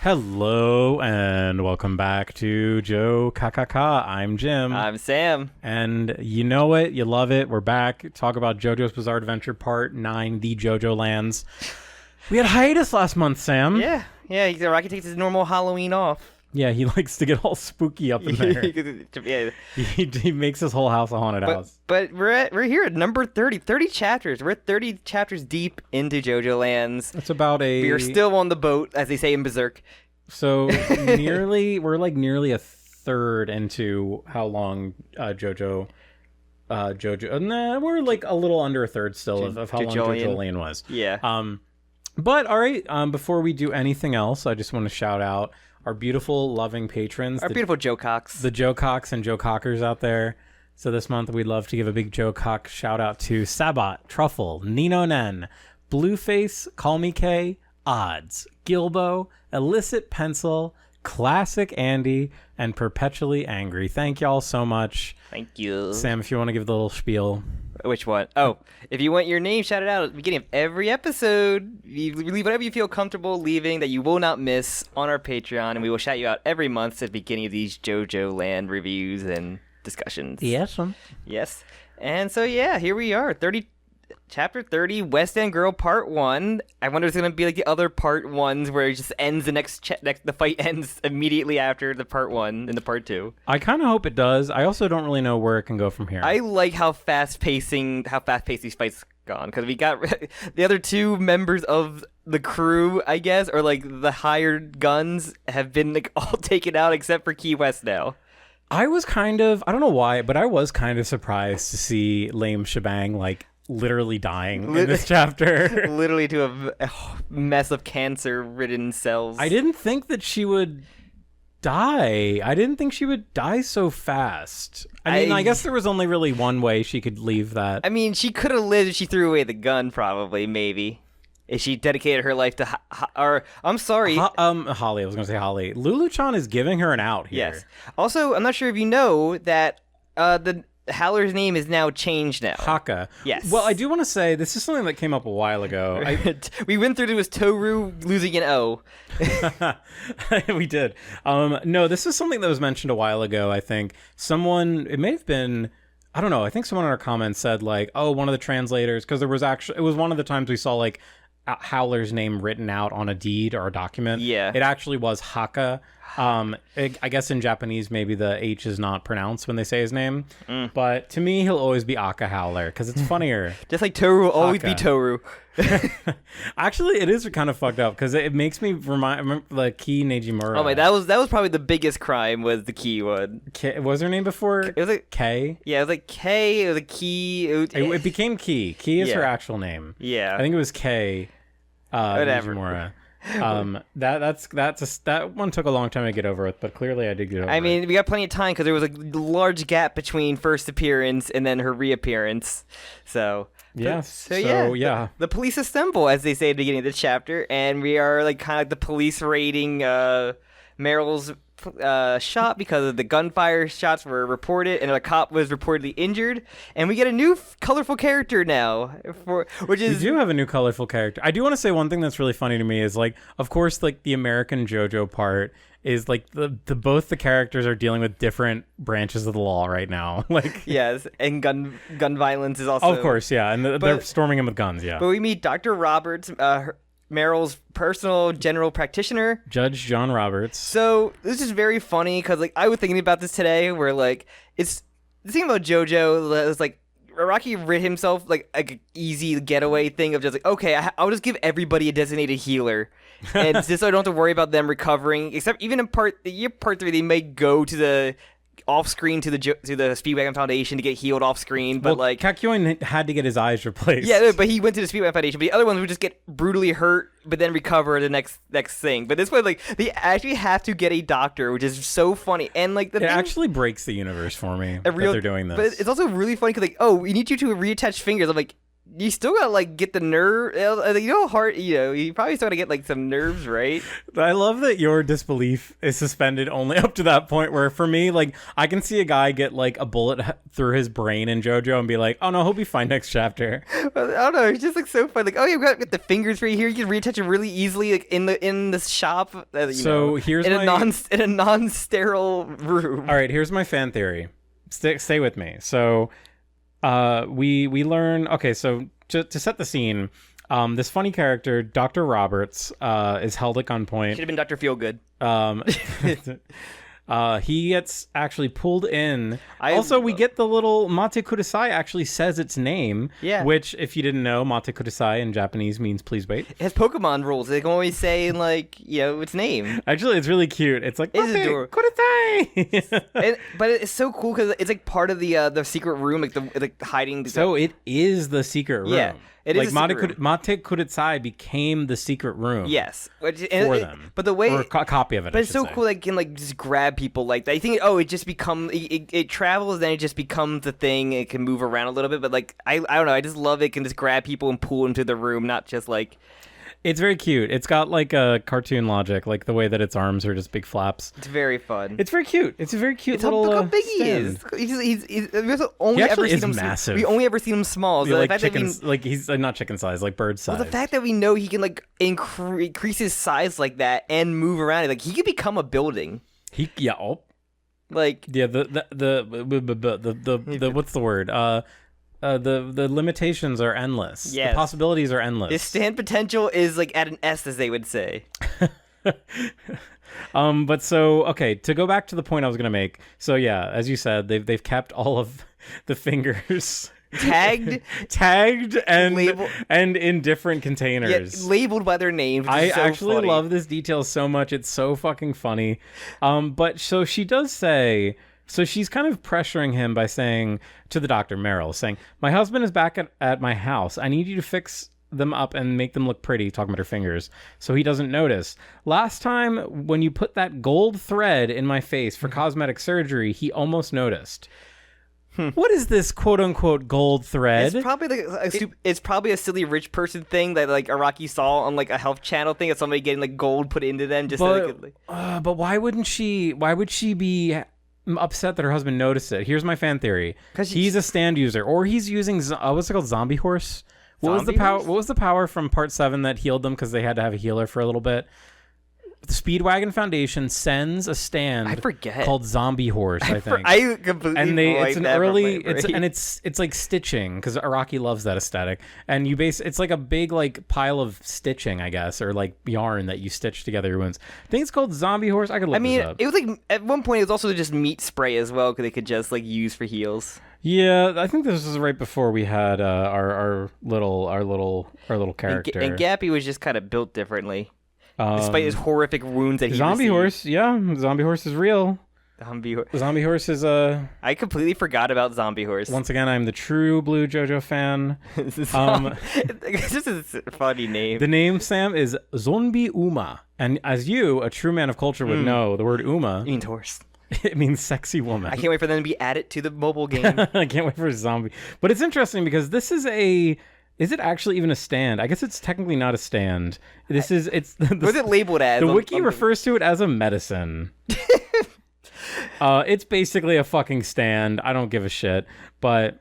Hello and welcome back to JOKAKAKA. I'm Jim. I'm Sam. And you know it, you love it. We're back. Talk about JoJo's Bizarre Adventure Part 9, the JoJo Lands. We had hiatus last month, Sam. Yeah. Rocky takes his normal Halloween off. Yeah, he likes to get all spooky up in there. Yeah. He makes his whole house a haunted house. But we're here at number 30. 30 chapters. We're 30 chapters deep into JoJo Lands. It's about We are still on the boat, as they say in Berserk. So we're like nearly a third into how long JoJo. We're like a little under a third still of how long JoJoLands was. Yeah. But all right. Before we do anything else, I just want to shout out our beautiful, loving patrons, Beautiful Jokaks, the Jokaks and Jokakers out there. So this month we'd love to give a big Jokak shout out to Sabat, Truffle, Nino Nen, Blueface, Call Me K, Odds, Gilbo, Illicit Pencil, Classic Andy, and Perpetually Angry. Thank y'all so much. Thank you. Sam, if you want to give the little spiel. Which one? Oh, if you want your name shouted out at the beginning of every episode, you leave whatever you feel comfortable leaving that you will not miss on our Patreon, and we will shout you out every month at the beginning of these JoJo Land reviews and discussions. Yes. Yes. And so, yeah, here we are. Chapter 30, West End Girl Part 1. I wonder if it's going to be like the other Part 1s where it just ends the fight ends immediately after the Part 1 in the Part 2. I kind of hope it does. I also don't really know where it can go from here. I like how fast-paced these fights gone, because we got the other two members of the crew, I guess, or like the hired guns have been like all taken out except for Key West now. I don't know why, but I was kind of surprised to see Lame Shebang like literally dying in this chapter. Literally to a mess of cancer-ridden cells. I didn't think that she would die. I didn't think she would die so fast. I guess there was only really one way she could leave that. I mean, she could have lived if she threw away the gun, probably, maybe. If she dedicated her life to I'm sorry. Holly. I was going to say Holly. Lulu Chan is giving her an out here. Yes. Also, I'm not sure if you know that the Howler's name is now changed now. Hacca. Yes. Well, I do want to say this is something that came up a while ago. We went through this Toru losing an O. We did. No, this is something that was mentioned a while ago. I think it may have been, I don't know. I think someone in our comments said like, oh, one of the translators, because it was one of the times we saw like Howler's name written out on a deed or a document. Yeah. It actually was Hacca. I guess in Japanese, maybe the H is not pronounced when they say his name. But to me, he'll always be Aka Howler because it's funnier. Just like Toru will always be Toru. Actually, it is kind of fucked up because it makes me remember the Ki Nejimura. Oh my, that was probably the biggest crime, was the Ki one. What was her name before? It was like K. Yeah, it was like K. It was a Ki. It became Ki. Ki is her actual name. Yeah, I think it was K. Whatever. Nejimura. That one took a long time to get over with, but clearly I did get over it. I mean, we got plenty of time because there was a large gap between first appearance and then her reappearance. So yeah. The police assemble, as they say at the beginning of the chapter, and we are like kind of like the police raiding Meryl's shop because of the gunfire shots were reported, and a cop was reportedly injured. And we get a new colorful character now, we do have a new colorful character. I do want to say one thing that's really funny to me is like, of course, like the American JoJo part is like both the characters are dealing with different branches of the law right now. Like yes, and gun violence is also, of course, yeah, and they're storming him with guns. Yeah, but we meet Dr. Roberts, Meryl's personal general practitioner, Judge John Roberts. So this is very funny because like I was thinking about this today, where like it's the thing about JoJo is like Rocky rid himself like an easy getaway thing of just like, okay, I'll just give everybody a designated healer, and just so I don't have to worry about them recovering. Except even in part 3, they may go to the off screen to the Speedwagon Foundation to get healed off screen, but like Kakyoin had to get his eyes replaced. Yeah, but he went to the Speedwagon Foundation. But the other ones would just get brutally hurt, but then recover the next thing. But this one, like, they actually have to get a doctor, which is so funny. And like it actually breaks the universe for me that they're doing this. But it's also really funny because like, oh, we need you to reattach fingers. I'm like, you still gotta like get the nerve. You know, hard. You know, you probably still gotta get like some nerves, right? I love that your disbelief is suspended only up to that point. Where for me, like I can see a guy get like a bullet through his brain in JoJo and be like, "Oh no, he'll be fine next chapter." I don't know. It's just like so fun. Like, oh, you've got the fingers right here. You can reattach it really easily, like in the shop. Here's in a my non-sterile room. All right, here's my fan theory. Stay with me. So, we learn. Okay, so to set the scene, this funny character, Dr. Roberts, is held at gunpoint. Should have been Dr. Feelgood. He gets actually pulled in. We get the little Monte Kurasai actually says its name. Yeah. Which, if you didn't know, Monte Kurasai in Japanese means please wait. It has Pokemon rules. They can always say like its name. Actually, it's really cute. It's like It's Monte adorable. Kurasai. But it's so cool because it's like part of the secret room, like the hiding. So it is the secret room. Yeah. It is like a secret room. Monte Kurasai became the secret room. Yes, for them. But the way, or a copy of it. but it's so cool. Like can like just grab people like that. I think it just it travels, then it just becomes a thing. It can move around a little bit, but like I don't know. I just love it. Can just grab people and pull into the room, not just like. It's very cute. It's got like a cartoon logic, like the way that its arms are just big flaps. It's very fun. It's very cute. It's a very cute little. Look how big he stand. is. We've only ever seen him massive. We only ever seen him small. So like the fact chickens, like he's not chicken size, like bird size. Well, the fact that we know he can like increase his size like that and move around, like he could become a building. Like the what's the word? The limitations are endless. Yes. The possibilities are endless. His stand potential is like at an S, as they would say. But so okay, to go back to the point I was gonna make. So yeah, as you said, they've kept all of the fingers tagged and labeled, and in different containers, labeled by their names. I so actually funny. love this detail so much. It's so fucking funny. But so she does say. So she's kind of pressuring him by saying to the doctor, Meryl, saying, "My husband is back at my house. I need you to fix them up and make them look pretty," talking about her fingers, "so he doesn't notice. Last time when you put that gold thread in my face for cosmetic surgery, he almost noticed." What is this quote-unquote gold thread? It's probably it's probably a silly rich person thing that like Araki saw on like a health channel thing of somebody getting like gold put into them just but why would she be upset that her husband noticed it? Here's my fan theory. Because he's a stand user, or he's using what's it called, zombie horse? What was the power from part 7 that healed them because they had to have a healer for a little bit? The Speedwagon Foundation sends a stand called Zombie Horse, I think. I completely it's like stitching because Araki loves that aesthetic. And it's like a big like pile of stitching, I guess, or like yarn that you stitch together your wounds. I think it's called Zombie Horse. I could look this up. It was like at one point it was also just meat spray as well because they could just like use for heals. Yeah, I think this was right before we had our little character. And Gappy was just kind of built differently. Despite his horrific wounds that he Zombie received. Horse, yeah. Zombie Horse is real. Zombie Horse is I completely forgot about Zombie Horse. Once again, I'm the true Blue JoJo fan. It's just a funny name. The name, Sam, is Zombie Uma. And as you, a true man of culture, would know, the word Uma... It means horse. It means sexy woman. I can't wait for them to be added to the mobile game. I can't wait for a zombie. But it's interesting because this is a... Is it actually even a stand? I guess it's technically not a stand. What's it labeled as? The wiki refers to it as a medicine. It's basically a fucking stand. I don't give a shit. But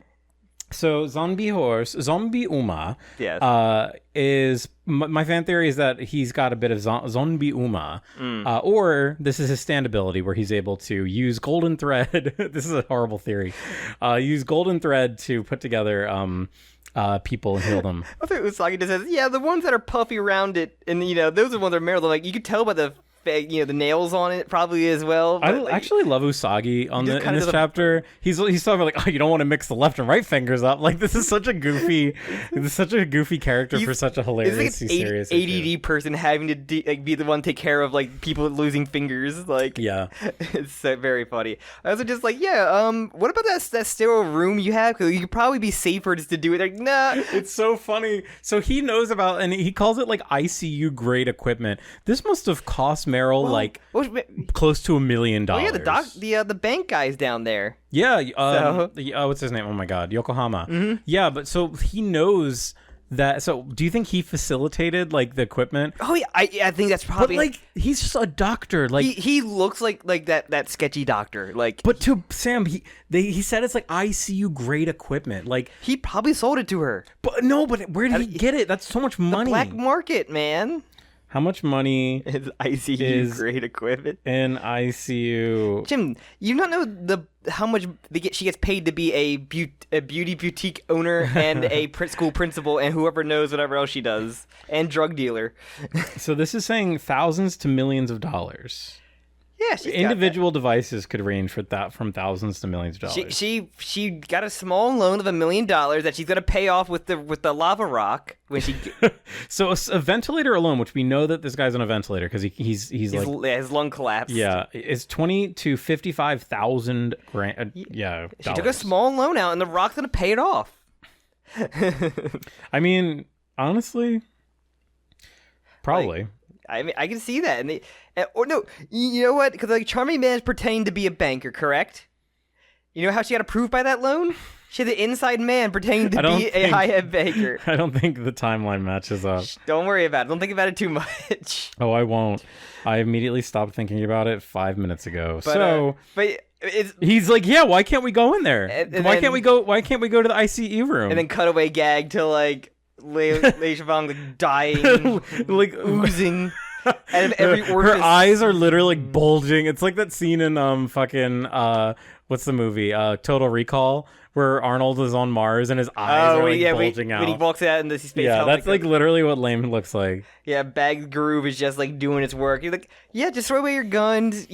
so Zombie Uma, yes. Is my fan theory is that he's got a bit of Zombie Uma, or this is his stand ability where he's able to use golden thread. This is a horrible theory. Use golden thread to put together people and heal them. I think Usagi just says, yeah, the ones that are puffy around it, and those are the ones that are Meryl. Like you could tell by the nails on it probably as well. I actually love Usagi in this chapter. He's talking about like, oh, you don't want to mix the left and right fingers up. Like this is such a goofy character for such a hilariously serious ADD person having to be the one to take care of like people losing fingers. Like yeah, it's so very funny. I was just like, what about that sterile room you have? Because you could probably be safer just to do it. Like nah, it's so funny. So he knows about and he calls it like ICU grade equipment. This must have cost Meryl like close to $1 million. Oh yeah, the bank guy's down there. Yeah. What's his name? Oh my God, Yokohama. Mm-hmm. Yeah, but so he knows that. So do you think he facilitated like the equipment? Oh yeah, I think that's probably. But like he's just a doctor. Like he looks like that sketchy doctor. Like, but to Sam, he said it's like ICU grade equipment. Like he probably sold it to her. But no, but where did he get it? That's so much money. The black market, man. How much money is ICU grade equipment in ICU? Jim, you don't know how much she gets paid to be a beauty boutique owner and a school principal and whoever knows whatever else she does and drug dealer. So this is saying thousands to millions of dollars. Yeah, she's individual devices could range from thousands to millions of dollars. She got a small loan of $1 million that she's gonna pay off with the lava rock when she. So a ventilator alone, which we know that this guy's on a ventilator because he's like his lung collapsed. Yeah, it's $20,000 to $55,000. Yeah, she took a small loan out, and the rock's gonna pay it off. I mean, honestly, probably. I mean, I can see that, or no, you know what? Because like Charming Man is pretending to be a banker, correct? You know how she got approved by that loan? She had the inside man pretending to be a high-end banker. I don't think the timeline matches up. Don't worry about it. Don't think about it too much. Oh, I won't. I immediately stopped thinking about it 5 minutes ago. But he's like, yeah, why can't we go in there? Why can't we go to the ICU room? And then cutaway gag to like Lei Shavong like dying, like oozing. Out of every orifice. Her eyes are literally like bulging. It's like that scene in what's the movie? Total Recall, where Arnold is on Mars and his eyes are bulging out. When he walks out in the space. Yeah, that's like literally what Lame looks like. Yeah, Bag Groove is just like doing its work. You're like, yeah, just throw away your guns.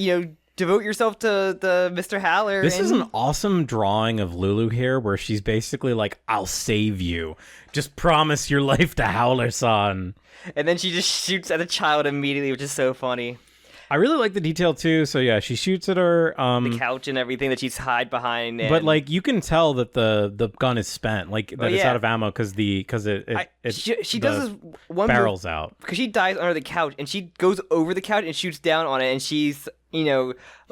Devote yourself to the Mr. Howler. This is an awesome drawing of Lulu here, where she's basically like, "I'll save you. Just promise your life to Howler-san." And then she just shoots at a child immediately, which is so funny. I really like the detail too. So yeah, she shoots at her the couch and everything that she's hide behind. But like you can tell that the gun is spent, like that it's out of ammo because she does this one barrels out because she dies under the couch and she goes over the couch and shoots down on it and she's.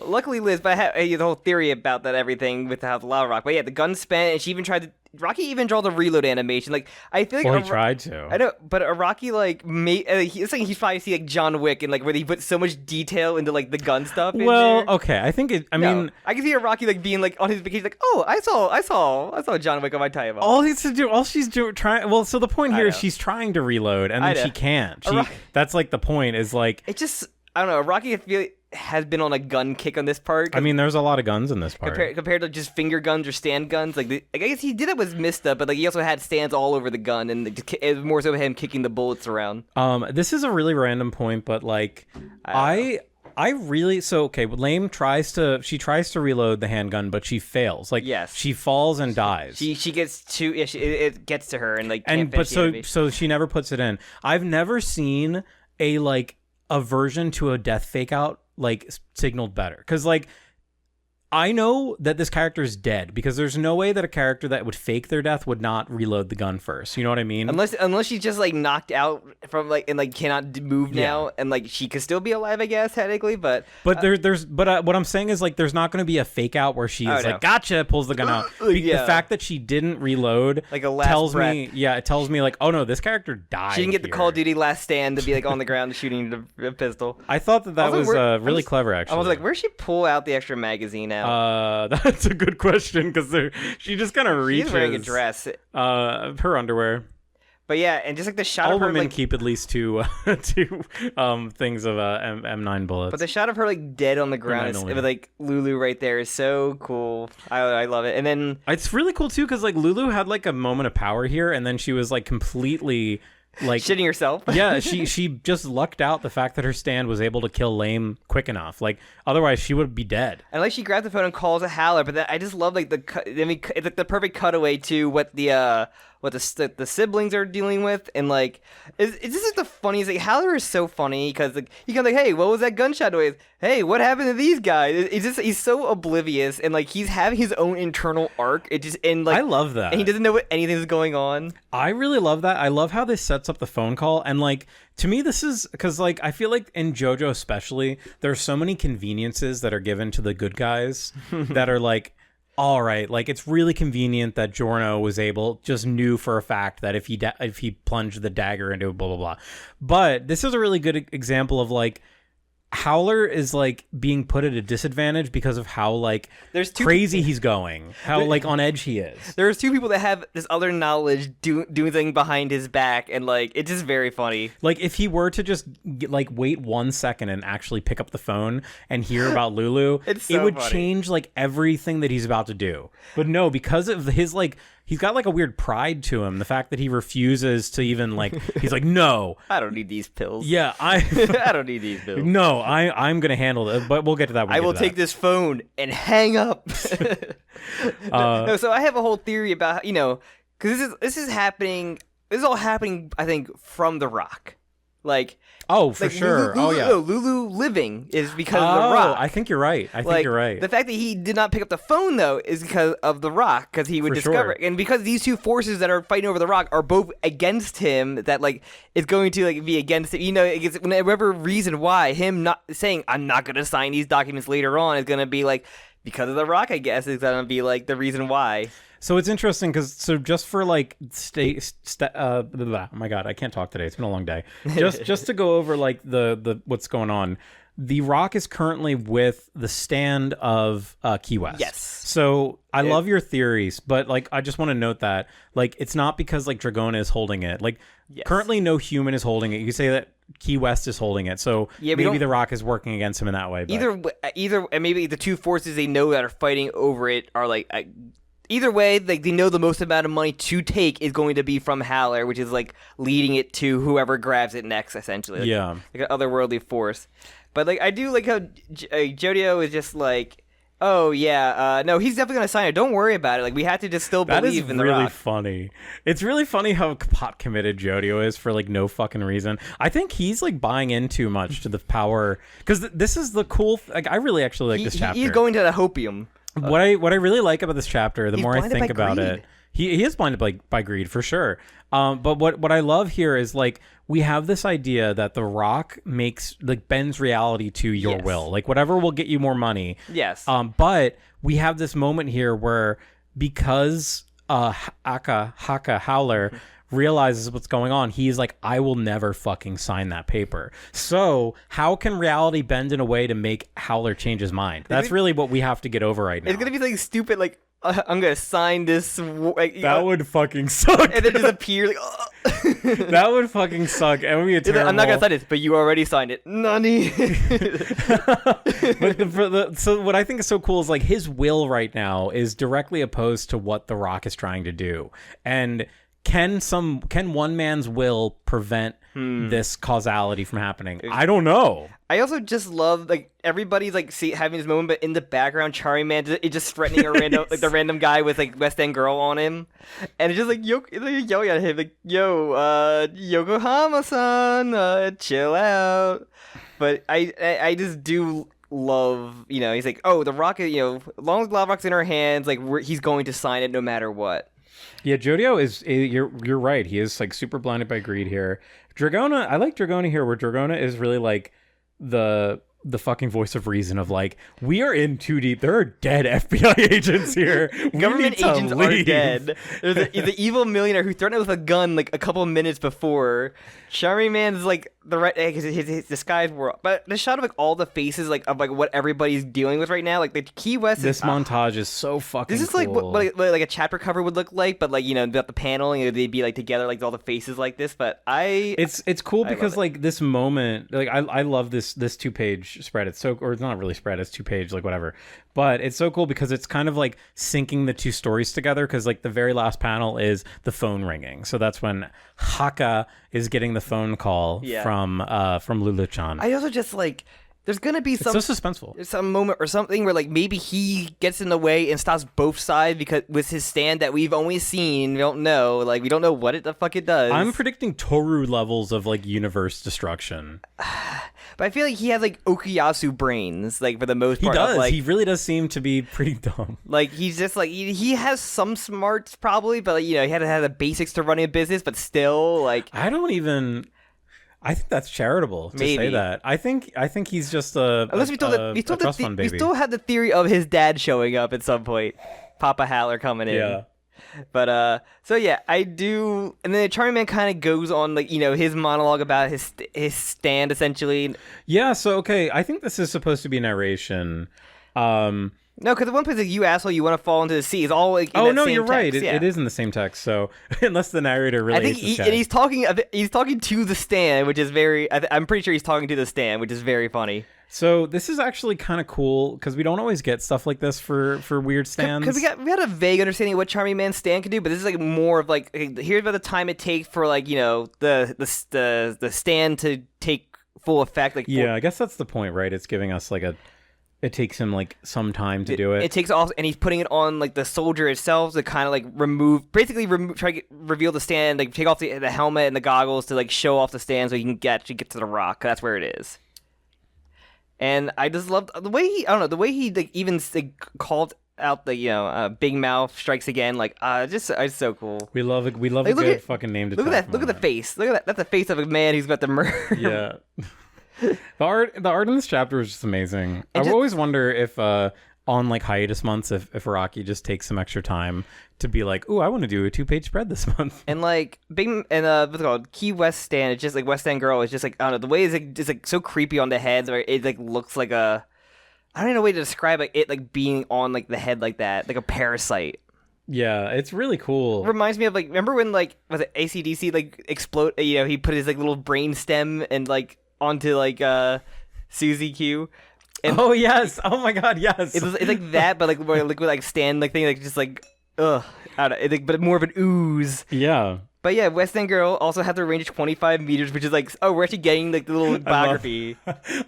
Luckily Liz, but I have the whole theory about that everything with how the lava rock. But yeah, the gun's spent, and she even tried to. Rocky even draw the reload animation. Like I feel like he tried to. I know, but Rocky like it's like he's probably see like John Wick and like where he put so much detail into like the gun stuff. Well, okay, I think I mean, I can see Rocky like being like on his vacation, like, oh, I saw John Wick on my timeline. All she's trying. Well, so the point here is she's trying to reload, and then she can't. That's like the point. Is like it just. I don't know. Rocky, I feel has been on a gun kick on this part. I mean, there's a lot of guns in this part compared to just finger guns or stand guns. Like I guess he did it with Mista, but like he also had stands all over the gun, and it was more so him kicking the bullets around. This is a really random point, but like I really Lame tries to reload the handgun, but she fails. Like she falls and dies. She gets to it gets to her and like so she never puts it in. I've never seen a version to a death fake out like signaled better, because like I know that this character is dead because there's no way that a character that would fake their death would not reload the gun first. You know what I mean? Unless she's just like knocked out from like and like cannot move now, and like she could still be alive, I guess technically. But what I'm saying is like there's not going to be a fake out where she's like gotcha, pulls the gun out. The fact that she didn't reload like a last tells breath. It tells me like, oh no, this character died. She didn't get the Call of Duty Last Stand to be like on the ground shooting the pistol. I thought that was really clever actually. I was like, where'd she pull out the extra magazine out? That's a good question because she just kind of reaches. She's wearing a dress. Her underwear. But yeah, and just like the shot of her, women keep at least two things of M9 bullets. But the shot of her like dead on the ground with like Lulu right there is so cool. I love it. And then it's really cool too because like Lulu had like a moment of power here, and then she was like completely. Like shitting herself. Yeah, she just lucked out the fact that her stand was able to kill Lame quick enough. Like otherwise she would be dead. And like she grabs the phone and calls a Howler, but I just love like it's like the perfect cutaway to what the what the siblings are dealing with, and like it's just like the funniest. Like Howler is so funny because like he comes like, hey, what was that gunshot noise? Hey, what happened to these guys? He's so oblivious, and like he's having his own internal arc. It just and like I love that, and he doesn't know what anything's going on. I really love that. I love how this sets up the phone call, and like to me, this is because like I feel like in JoJo especially, there's so many conveniences that are given to the good guys that are like. All right, like it's really convenient that Giorno just knew for a fact that if he plunged the dagger into blah blah blah. But this is a really good example of like Howler is like being put at a disadvantage because of how like crazy he's going, how like on edge he is. There's two people that have this other knowledge doing things behind his back, and like it's just very funny. Like if he were to just like wait 1 second and actually pick up the phone and hear about Lulu, it would funny. Change like everything that he's about to do. But no, because of his like. He's got like a weird pride to him. The fact that he refuses to even like, he's like, no, I don't need these pills. Yeah, I don't need these pills. No, I'm gonna handle it. But we'll get to that. I will take this phone and hang up. No, so I have a whole theory about because this is happening. This is all happening. I think from The Rock. Like for sure. Lulu living is because of The Rock. I think you're right. I think you're right. The fact that he did not pick up the phone though is because of The Rock, because he would discover it, and because these two forces that are fighting over The Rock are both against him. That like it's going to like be against him. Whatever reason why him not saying I'm not going to sign these documents later on is going to be like because of The Rock. I guess is going to be like the reason why. So it's interesting because just for like oh my god, I can't talk today. It's been a long day. Just to go over like the what's going on. The Rock is currently with the stand of Key West. Yes. So I love your theories, but like I just want to note that like it's not because like Dragona is holding it. Like currently no human is holding it. You say that Key West is holding it. So maybe the Rock is working against him in that way. But. Either and maybe the two forces they know that are fighting over it are like. Either way, like they know the most amount of money to take is going to be from Howler, which is like leading it to whoever grabs it next, essentially. Like, like an otherworldly force. But like I do like how Jodio is just like, oh yeah, no, he's definitely gonna sign it. Don't worry about it. Like we have to just still believe in The Rock. That is really funny. It's really funny how pot committed Jodio is for like no fucking reason. I think he's like buying in too much to the power because this is the cool. Like I really actually like this chapter. He's going to the hopium. What I really like about this chapter, the more I think about it, he is blinded by greed for sure. But what I love here is like we have this idea that The Rock bends reality to your will, like whatever will get you more money. Yes. But we have this moment here where because Hacca Howler realizes what's going on, he's like, I will never fucking sign that paper. So how can reality bend in a way to make Howler change his mind? That's really what we have to get over right now. It's gonna be like stupid, like I'm gonna sign this. That would fucking suck. And then disappear. Like, that would fucking suck. It would be a terrible. I'm not gonna sign this, but you already signed it. Nani. So what I think is so cool is like his will right now is directly opposed to what The Rock is trying to do, and. Can one man's will prevent this causality from happening? I don't know. I also just love like everybody's like having this moment, but in the background, Charlie Man is just threatening a random like the random guy with like West End Girl on him, and it's just like yelling at him like Yokohama-san, chill out. But I just do love he's like The Rock as long as Rock's in our hands like he's going to sign it no matter what. Yeah, Jodio is you're right. He is like super blinded by greed here. Dragona, I like Dragona here, where Dragona is really like the fucking voice of reason of like, we are in too deep. There are dead FBI agents here. Government agents are dead. There's the evil millionaire who threatened with a gun like a couple of minutes before. Charmy Man's like the right his disguise were, but the shot of like all the faces like of like what everybody's dealing with right now, like the Key West. This montage is so fucking. This is cool. like what like a chapter cover would look like, but like about the panel, they'd be like together, like all the faces like this. But it's cool because like this moment, like I love this 2-page spread. It's so, or it's not really spread. It's 2-page, like whatever. But it's so cool because it's kind of like syncing the two stories together. Because like the very last panel is the phone ringing, so that's when Hacca is getting the phone call from Lulu Chan. I also just like there's gonna be It's so suspenseful. some moment or something where like maybe he gets in the way and stops both sides because with his stand that we've only seen, we don't know. Like we don't know what the fuck it does. I'm predicting Toru levels of like universe destruction. But I feel like he has like Okuyasu brains, like for the most He part. does. Like, He really does seem to be pretty dumb. like he's just like he has some smarts probably, but like, you know, he had to have the basics to running a business, but still like I think that's charitable to say that. I think he's just a trust fund baby. We still have the theory of his dad showing up at some point, Papa Howler coming in. Yeah. But so yeah, I do, and then the Charming Man kind of goes on like, you know, his monologue about his stand essentially. Yeah. So okay, I think this is supposed to be narration. No, because the one place like you asshole, you want to fall into the sea is all like. Oh no, you're text. right. Yeah. It is in the same text. So unless the narrator really, I think he's talking to the stand, which is very. I'm pretty sure he's talking to the stand, which is very funny. So this is actually kind of cool because we don't always get stuff like this for weird stands. Because we had a vague understanding of what Charming Man's stand can do, but this is like more of like here's about the time it takes for like, you know, the stand to take full effect. Like yeah, I guess that's the point, right? It's giving us like it takes him like some time to do it. It takes off, and he's putting it on like the soldier itself to kind of like try to reveal the stand, like take off the helmet and the goggles to like show off the stand so he can actually get to the rock. That's where it is. And I just love the way the way he like even like, called out the, you know, Big Mouth strikes again. Like it's so cool. We love a good fucking name to look at that. Look at the face. Look at that. That's the face of a man who's about to murder. Yeah. The art in this chapter is just amazing. I always wonder if on like hiatus months if Araki just takes some extra time to be like, ooh, I want to do a 2-page spread this month. And like what's it called? Key West Stand, it's just like West End Girl, it's just like, I don't know, the way it's like just like so creepy on the heads where it like looks like I don't even know a way to describe like it like being on like the head like that, like a parasite. Yeah, it's really cool. It reminds me of like, remember when like was it AC/DC like explode, you know, he put his like little brain stem and like onto like Suzy Q. And oh yes! Oh my god, yes! It's like that, but like more liquid, like stand like thing, like just like I don't know, like, but more of an ooze. Yeah. But yeah, West End Girl also has the range of 25 meters, which is like, oh, we're actually getting like the little biography.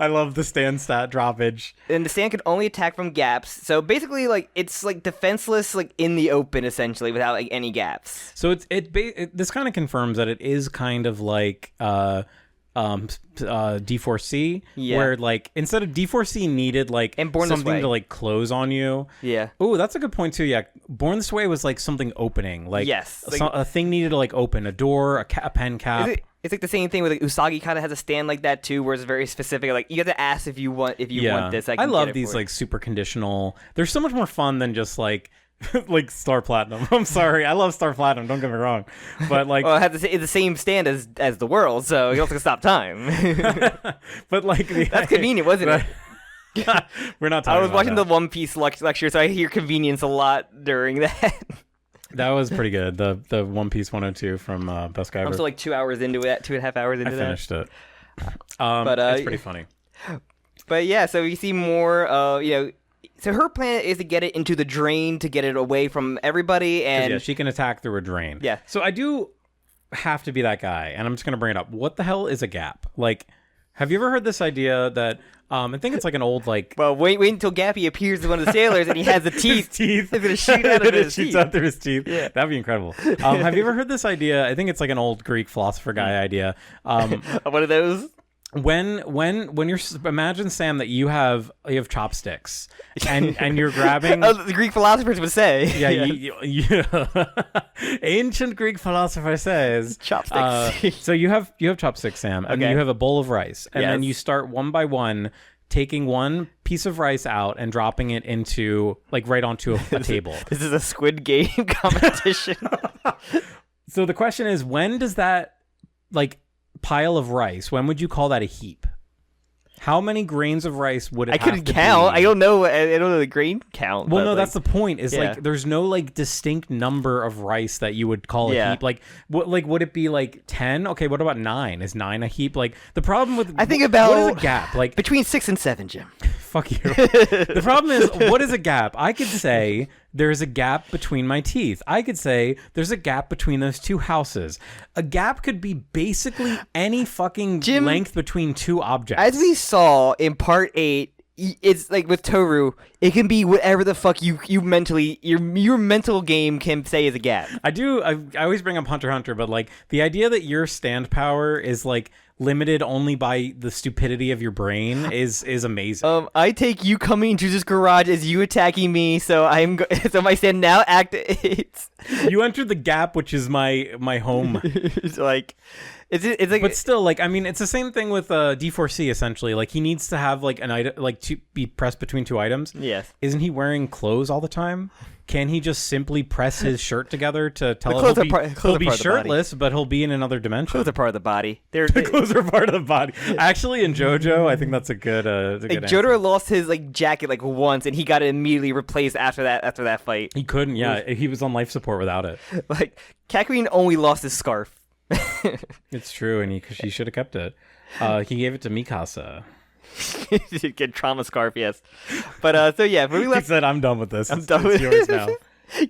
I love the stand stat droppage. And the stand can only attack from gaps, so basically like it's like defenseless, like in the open essentially, without like any gaps. So this kind of confirms that it is kind of like D4C, where like instead of D4C needed like something to like close on you. Yeah. Oh, that's a good point too. Yeah, Born This Way was like something opening, like yes, like, a thing needed to like open a door, a pen cap. It's like the same thing with like Usagi kind of has a stand like that too, where it's very specific. Like you have to ask if you want this. I love these like super conditional. They're so much more fun than just like. Like Star Platinum. I'm sorry, I love Star Platinum. Don't get me wrong, but like, well, it's the same stand as the world, so you also can stop time. But like, that's convenient, wasn't it? We're not. Talking I was about watching that. the One Piece lecture, so I hear convenience a lot during that. That was pretty good. The One Piece 102 from Best Guy. I'm still like 2 hours into it, 2.5 hours into I finished it. But it's pretty funny. But yeah, so we see more. You know. So her plan is to get it into the drain to get it away from everybody, and yeah, she can attack through a drain. Yeah. So I do have to be that guy, and I'm just gonna bring it up. What the hell is a gap? Like, have you ever heard this idea that I think it's like an old like. Well, wait until Gappy appears as one of the sailors, and he has the teeth. His teeth. It's gonna shoot out of his teeth. Shoots out through his teeth. Yeah. That'd be incredible. Have you ever heard this idea? I think it's like an old Greek philosopher guy idea. One of those. When you're imagine, Sam, that you have chopsticks and you're grabbing. Oh, the Greek philosophers would say. Yeah, ancient Greek philosopher says chopsticks. So you have chopsticks, Sam, and you have a bowl of rice, and then you start one by one taking one piece of rice out and dropping it into like right onto a table. This is a Squid Game competition. So the question is, when does that like pile of rice, when would you call that a heap? How many grains of rice would it have couldn't to count. be? I don't know the grain count. Well, no, that's the point. Is like there's no like distinct number of rice that you would call a heap. Like would it be like 10? Okay, what about 9? Is 9 a heap? Like the problem with I think about what is a gap? Like between 6 and 7, Jim. fuck you. The problem is, what is a gap? I could say there's a gap between my teeth. I could say there's a gap between those two houses. A gap could be basically any fucking length between two objects. As we saw in part 8, it's like with Toru, it can be whatever the fuck you mentally your mental game can say is a gap. I always bring up Hunter x Hunter, but like the idea that your stand power is like limited only by the stupidity of your brain is amazing. I take you coming into this garage as you attacking me, so so my stand now activates. You entered the gap, which is my home. It's like. It's like, but still, like, I mean, it's the same thing with D4C. Essentially, like, he needs to have like an item, like, to be pressed between two items. Yes. Isn't he wearing clothes all the time? Can he just simply press his shirt together to tell him he'll be shirtless, but he'll be in another dimension? Clothes are part of the body. The clothes are part of the body. Actually, in JoJo, I think that's a good. Like, JoJo lost his like jacket like once, and he got it immediately replaced after that fight. He couldn't. Yeah, he was on life support without it. Like Kakuin only lost his scarf. It's true, and he should have kept it. He gave it to Mikasa. Get trauma scarf, yes. But so yeah, when we left, he said, "I'm done with this. I'm done with yours now.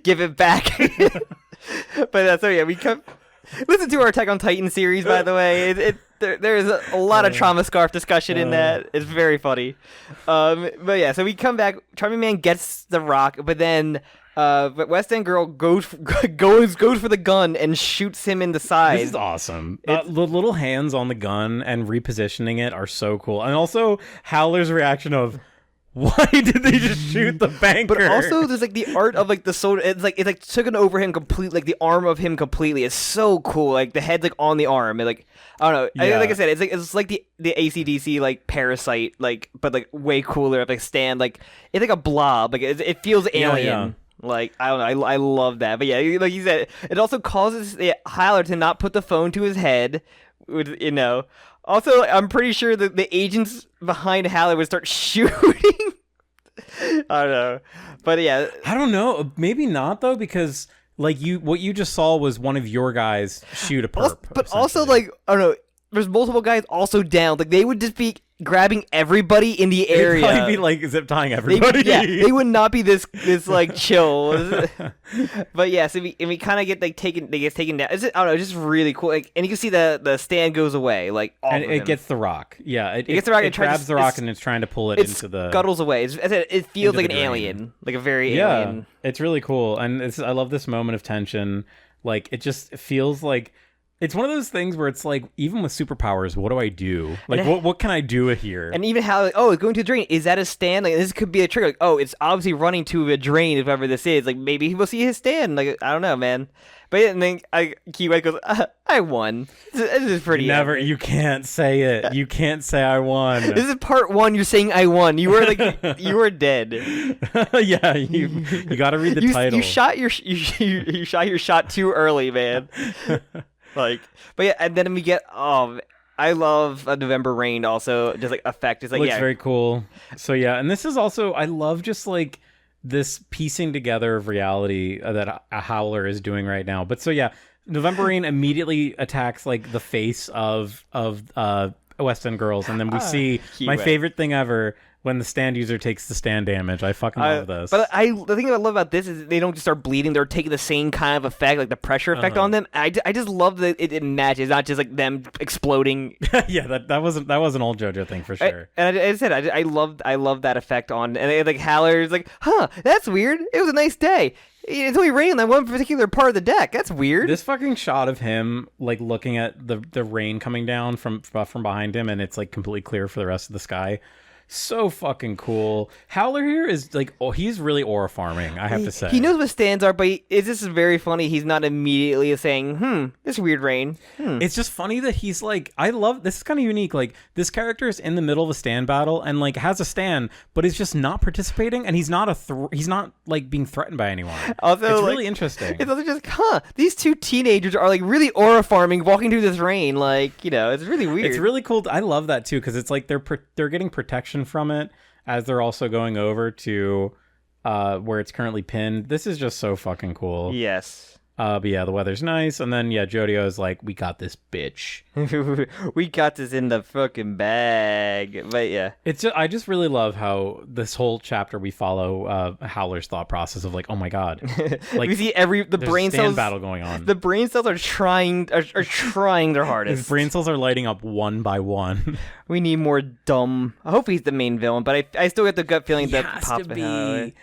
Give it back." But so yeah, we come. Listen to our Attack on Titan series, by the way. There's a lot of trauma scarf discussion in that. It's very funny. But yeah, so we come back. Charming Man gets the rock, but then. But West End Girl goes for the gun and shoots him in the side. This is awesome. The little hands on the gun and repositioning it are so cool. And also Howler's reaction of, why did they just shoot the banker? But also there's like the art of like the soda. It's like taken over him completely. Like the arm of him completely. It's so cool. Like the head's like on the arm. And like I don't know. Yeah. Like I said, it's like the AC/DC like Parasite like but like way cooler. Like stand like it's like a blob. Like it feels alien. Yeah. Like, I don't know, I love that. But yeah, like you said, it also causes Howler to not put the phone to his head, you know. Also, I'm pretty sure that the agents behind Howler would start shooting. I don't know. But yeah. I don't know. Maybe not, though, because, like, what you just saw was one of your guys shoot a perp. But also, like, I don't know, there's multiple guys also down. Like, they would just be grabbing everybody in the area. They'd probably be like zip tying everybody. They would not be this like chill. But yeah, so we kind of get like taken. They get taken down. I don't know, just really cool. Like, and you can see the stand goes away. Like, and it gets the rock. Yeah, it gets the rock. It grabs the rock and it's trying to pull it into the scuttles away. It feels like an alien, like a very alien. It's really cool, and I love this moment of tension. Like, it just feels like. It's one of those things where it's like, even with superpowers, what do I do? Like, what can I do here? And even how, like, oh, it's going to a drain. Is that a stand? Like, this could be a trigger. Like, oh, it's obviously running to a drain, if ever this is. Like, maybe he will see his stand. Like, I don't know, man. But yeah, and then Kiwi goes, I won. This is pretty. You can't say it. You can't say I won. This is part 1. You're saying I won. You were like, you were dead. Yeah, you got to read the title. You shot your shot too early, man. Like, but yeah, and then we get I love a November Rain also just like effect. It's like looks very cool. So yeah, and this is also I love just like this piecing together of reality that a Howler is doing right now. But so yeah, November Rain immediately attacks like the face of West End Girls, and then we see my favorite thing ever. When the stand user takes the stand damage. I fucking love this. But the thing I love about this is they don't just start bleeding. They're taking the same kind of effect, like the pressure effect on them. I just love that it matches, not just like them exploding. Yeah, that was an old JoJo thing for sure. And I said, I love that effect on, and like Howler's like, huh, that's weird. It was a nice day. It's only raining on one particular part of the deck. That's weird. This fucking shot of him like looking at the rain coming down from behind him, and it's like completely clear for the rest of the sky. So fucking cool. Howler here is like, he's really aura farming, I have to say. He knows what stands are, but this is very funny. He's not immediately saying, this weird rain. It's just funny that he's like, I love, this is kind of unique. Like, this character is in the middle of a stand battle and like has a stand, but is just not participating, and he's not he's not like being threatened by anyone. Also, it's like, really interesting. It's also just, these two teenagers are like really aura farming, walking through this rain. Like, you know, it's really weird. It's really cool. I love that too, because it's like they're getting protection from it as they're also going over to where it's currently pinned. This is just so fucking cool. Yes. But yeah, the weather's nice, and then Jodio's like, "We got this, bitch." We got this in the fucking bag. But yeah, I just really love how this whole chapter we follow Howler's thought process of like, "Oh my god," like we see the brain stand cells battle going on. The brain cells are trying their hardest. His brain cells are lighting up one by one. We need more dumb. I hope he's the main villain, but I still get the gut feeling He that has Pop to be.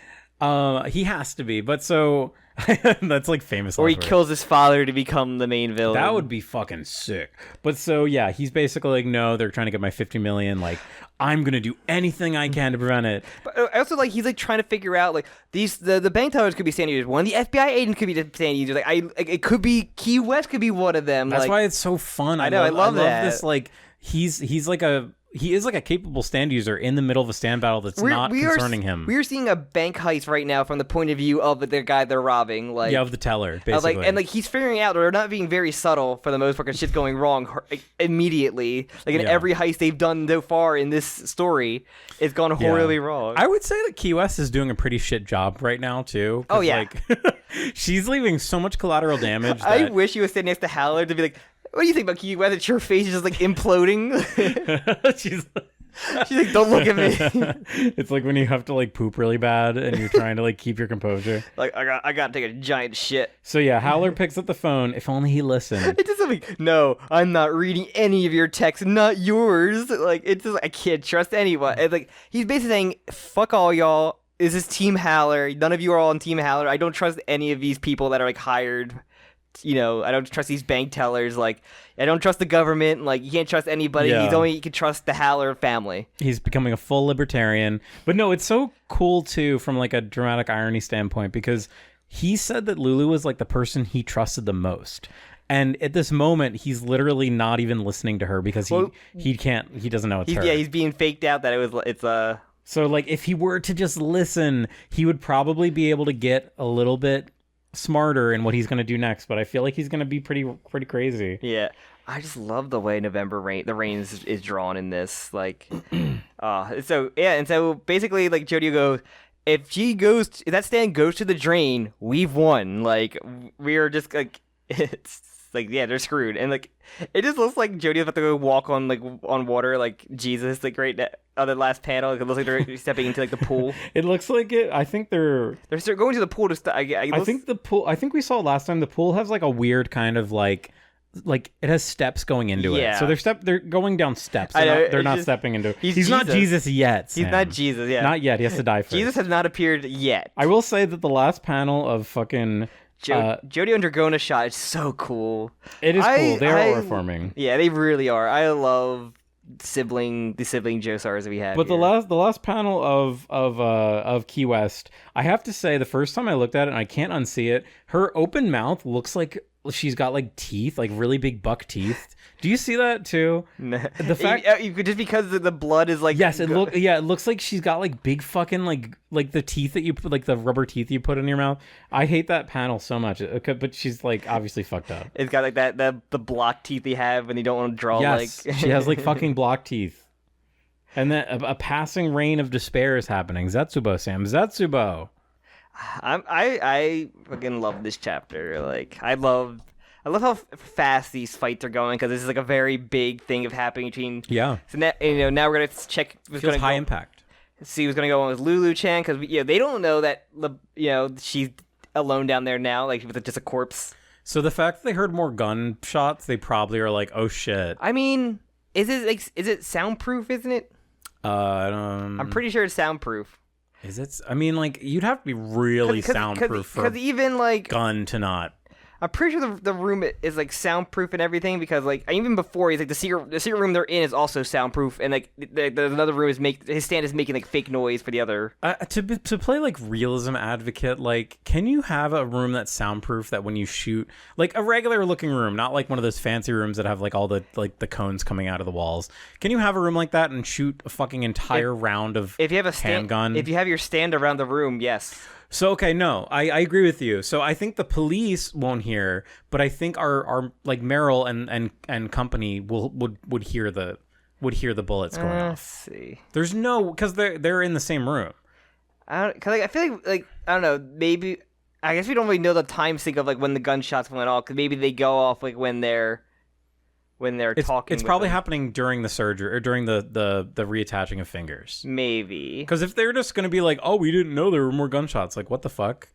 He has to be, but so that's like famous. Or he kills his father to become the main villain. That would be fucking sick. But so yeah, he's basically like, no, they're trying to get my 50 million. Like, I'm gonna do anything I can to prevent it. But I also like he's like trying to figure out like the bank tellers could be standing users. One, the FBI agent could be standing users. Like it could be Key West could be one of them. That's like, why it's so fun. I know. I love that. This like he is like a capable stand user in the middle of a stand battle that's not concerning him. We are seeing a bank heist right now from the point of view of the guy they're robbing. Like, of the teller, basically. And he's figuring out they're not being very subtle for the most part because shit's going wrong immediately. Like in every heist they've done so far in this story, it's gone horribly wrong. I would say that Key West is doing a pretty shit job right now too. Oh yeah, she's leaving so much collateral damage. I wish he was sitting next to Howler to be like, what do you think about Key West? Your face is just like imploding. She's like, don't look at me. It's like when you have to like poop really bad and you're trying to like keep your composure. Like I got to take a giant shit. So yeah, Howler picks up the phone. If only he listened. It's just like, no, I'm not reading any of your texts, not yours. Like it's just I can't trust anyone. It's like he's basically saying, fuck all y'all. This is Team Howler. None of you are all on Team Howler. I don't trust any of these people that are like hired. I don't trust these bank tellers. Like, I don't trust the government. Like, you can't trust anybody. Yeah. You can trust the Howler family. He's becoming a full libertarian. But no, it's so cool, too, from, like, a dramatic irony standpoint, because he said that Lulu was, like, the person he trusted the most. And at this moment, he's literally not even listening to her because he doesn't know it's her. Yeah, he's being faked out that it's So, like, if he were to just listen, he would probably be able to get a little bit smarter in what he's going to do next, but I feel like he's going to be pretty crazy. Yeah, I just love the way the rain is drawn in this. Like, so basically, like Jodio goes, if that stand goes to the drain, we've won. Like we are just like it's like they're screwed, and like it just looks like Jodio's about to go walk on water like Jesus, like right on the last panel. Like, it looks like they're stepping into like the pool. It looks like it. I think they're going to the pool to. I think the pool. I think we saw last time the pool has like a weird kind of like it has steps going into it. So they're going down steps. They're not stepping into it. He's not Jesus yet. Sam. He's not Jesus. Yeah, not yet. He has to die first. Jesus has not appeared yet. I will say that the last panel of fucking. Jodie and Dragona shot is so cool. It is cool. They are reforming. Yeah, they really are. I love the sibling Josars that we have. But here. the last panel of Key West, I have to say, the first time I looked at it, and I can't unsee it, her open mouth looks like she's got like teeth, like really big buck teeth. Do you see that too? No. The fact just because the blood is like yes, it looks like she's got like big fucking like the teeth that you put, like the rubber teeth you put in your mouth. I hate that panel so much. But she's like obviously fucked up. It's got like the block teeth you have when you don't want to draw. Yes, she has like fucking block teeth. And then a passing reign of despair is happening. Zetsubo, Sam. Zetsubo. I fucking love this chapter. Like I love how fast these fights are going because this is like a very big thing of happening between. Yeah. So now we're gonna check. Feels high impact. See who's gonna go on with Lulu Chan because they don't know that she's alone down there now, like with just a corpse. So the fact that they heard more gunshots, they probably are like, oh shit. I mean, is it soundproof? Isn't it? I'm pretty sure it's soundproof. Is it? I mean, like you'd have to be really soundproof for even like gun to not. I'm pretty sure the room is like soundproof and everything because like even before he's like the secret room they're in is also soundproof and like there's another room his stand is making like fake noise for the other. To play like realism advocate, like can you have a room that's soundproof that when you shoot like a regular looking room, not like one of those fancy rooms that have like all the like the cones coming out of the walls? Can you have a room like that and shoot a fucking entire round of if you have a handgun? If you have your stand around the room, yes. So, okay, no, I agree with you. So I think the police won't hear, but I think our like Meryl and company would hear the bullets going off. Let's see. There's no, because they're in the same room. I feel like I don't know, maybe I guess we don't really know the time sync of like when the gunshots went off, because maybe they go off like when they're talking. It's probably happening during the surgery or during the reattaching of fingers. Maybe. Because if they're just gonna be like, oh, we didn't know there were more gunshots, like what the fuck?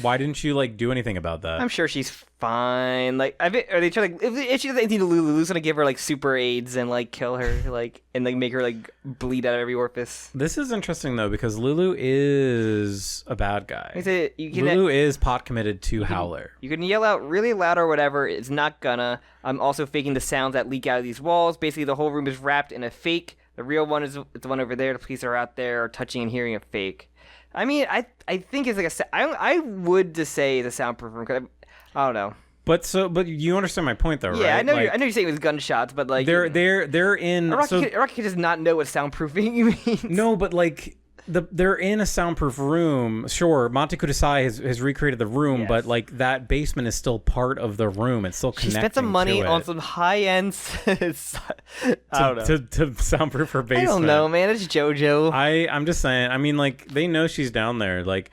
Why didn't you like do anything about that? I'm sure she's fine. Like, are they trying to, if she does anything to Lulu, Lulu's gonna give her like super AIDS and like kill her, like, and like make her like bleed out of every orifice. This is interesting though, because Lulu is a bad guy. Lulu is pot committed to Howler. You can yell out really loud or whatever. It's not gonna. I'm also faking the sounds that leak out of these walls. Basically, the whole room is wrapped in a fake. The real one is the one over there. The police are out there touching and hearing a fake. I mean, I think it's like I would just say it's a soundproof room, because I don't know. But you understand my point though, right? Yeah, I know. I know you're saying it was gunshots, but like they're in. Rocky does not know what soundproofing means. No, but like they're in a soundproof room. Sure, Monte Kurasai has recreated the room, yes. But like that basement is still part of the room. It's still connecting. She spent some money on some high end. I don't know. To soundproof her basement. I don't know, man. It's JoJo. I'm just saying. I mean, like they know she's down there. Like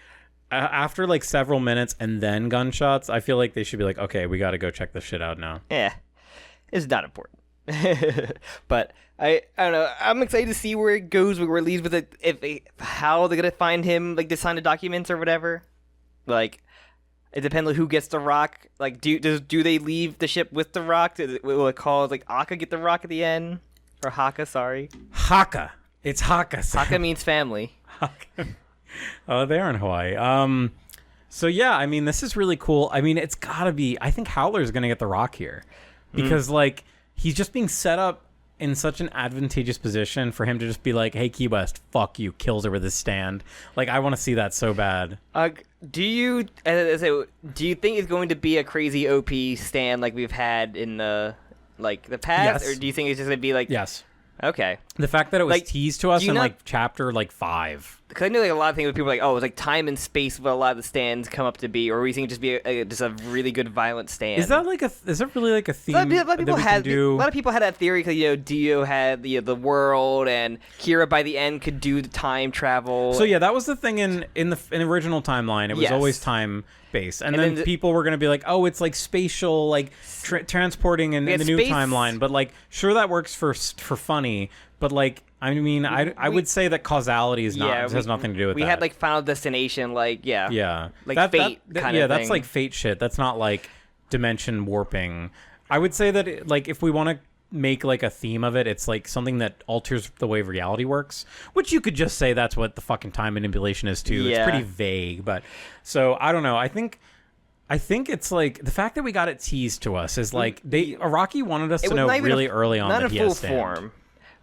after like several minutes and then gunshots, I feel like they should be like, okay, we got to go check this shit out now. Yeah, it's not important. But I don't know. I'm excited to see where it goes, where it leads with it. How they're gonna find him, like to sign the documents or whatever. Like, it depends on who gets the rock. Like, do they leave the ship with the rock? Will it call like Akka get the rock at the end, or Hacca? Sorry, Hacca. It's Hacca. Hacca means family. Hacca. Oh, they are in Hawaii. So yeah, I mean, this is really cool. I mean, it's gotta be. I think Howler's gonna get the rock here, because like he's just being set up in such an advantageous position for him to just be like, hey, Key West, fuck you, kills her with his stand. Like, I want to see that so bad. Do you think it's going to be a crazy OP stand like we've had in the past? Yes. Or do you think it's just going to be like... Yes. Okay. The fact that it was teased to us in like chapter like 5. Because I know like a lot of things where people are like, oh, it's like time and space what a lot of the stands come up to be, or we think just be just a really good violent stand. Is that really like a theme? A lot of people had that theory because Dio had the world, and Kira by the end could do the time travel. So yeah, that was the thing in the original timeline. It was always time based, and then people were gonna be like, oh, it's like spatial, like transporting in the new timeline. But like, sure, that works for funny, but like. I mean, I would say that causality is not has nothing to do with that. We had like Final Destination, like like fate kind of thing. That's like fate shit. That's not like dimension warping. I would say that like if we want to make like a theme of it, it's like something that alters the way reality works. Which you could just say that's what the fucking time manipulation is too. Yeah. It's pretty vague, but so I don't know. I think it's like the fact that we got it teased to us is like Araki wanted us to know really early on that he has stand. Not in full form.